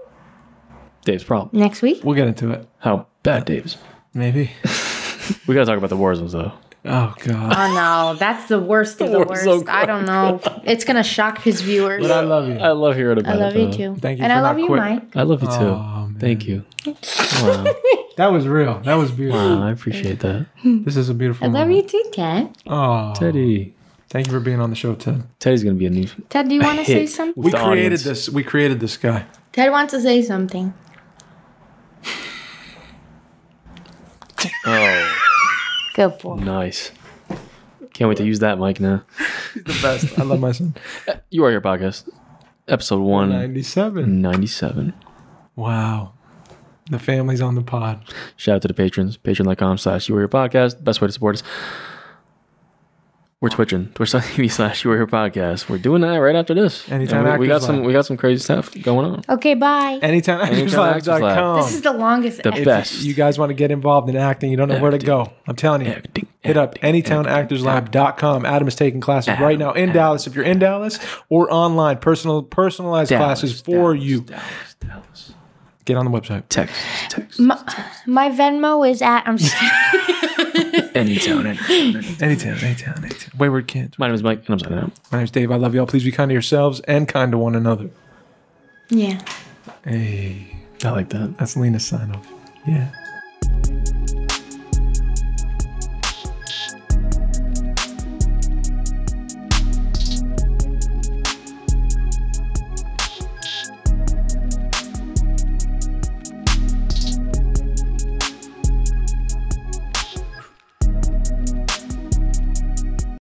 Dave's problem. Next week. We'll get into it. How bad Dave's. Maybe. We got to talk about the war zones, though. Oh, God. Oh no, that's the worst of the We're worst. so I don't know. It's gonna shock his viewers. But I love you. I love hearing about I it. love you though. too. Thank you and for I not love you, quitting. Mike. I love you too. Oh, man. Thank you. Wow. That was real. That was beautiful. Wow, I appreciate that. This is a beautiful I love moment. you too, Ted. Oh, Teddy. Thank you for being on the show, Ted. Teddy's going to be a new Ted, do you want to say hit. something? We the created audience. this. We created this guy. Ted wants to say something. Oh, Good boy. nice. Can't wait to use that mic now. The best. I love my son. You Are Your Podcast, episode 97. 197. Wow. The family's on the pod. Shout out to the patrons. Patreon.com/You Are Your Podcast. Best way to support us. We're twitching. Twitch.tv/You Are Your Podcast. We're doing that right after this. Anytime And we got Actors some. Lab. We got some crazy stuff going on. Okay, bye. AnytimeActorsLab.com. This is the longest. The episode. best. If you guys want to get involved in acting, you don't know where to go. I'm telling you. Acting, Hit up acting, AnytownActorsLab.com. Adam is taking classes right now in Dallas. If you're in Dallas or online, personalized classes for you. Dallas. Get on the website. Text. My Venmo is at. I'm just kidding. Anytown. Anytown. Wayward kids. My name is Mike, and I'm signing out. My name's Dave. I love y'all. Please be kind to yourselves and kind to one another. Yeah. Hey, I like that. that's Lena's sign off. Yeah.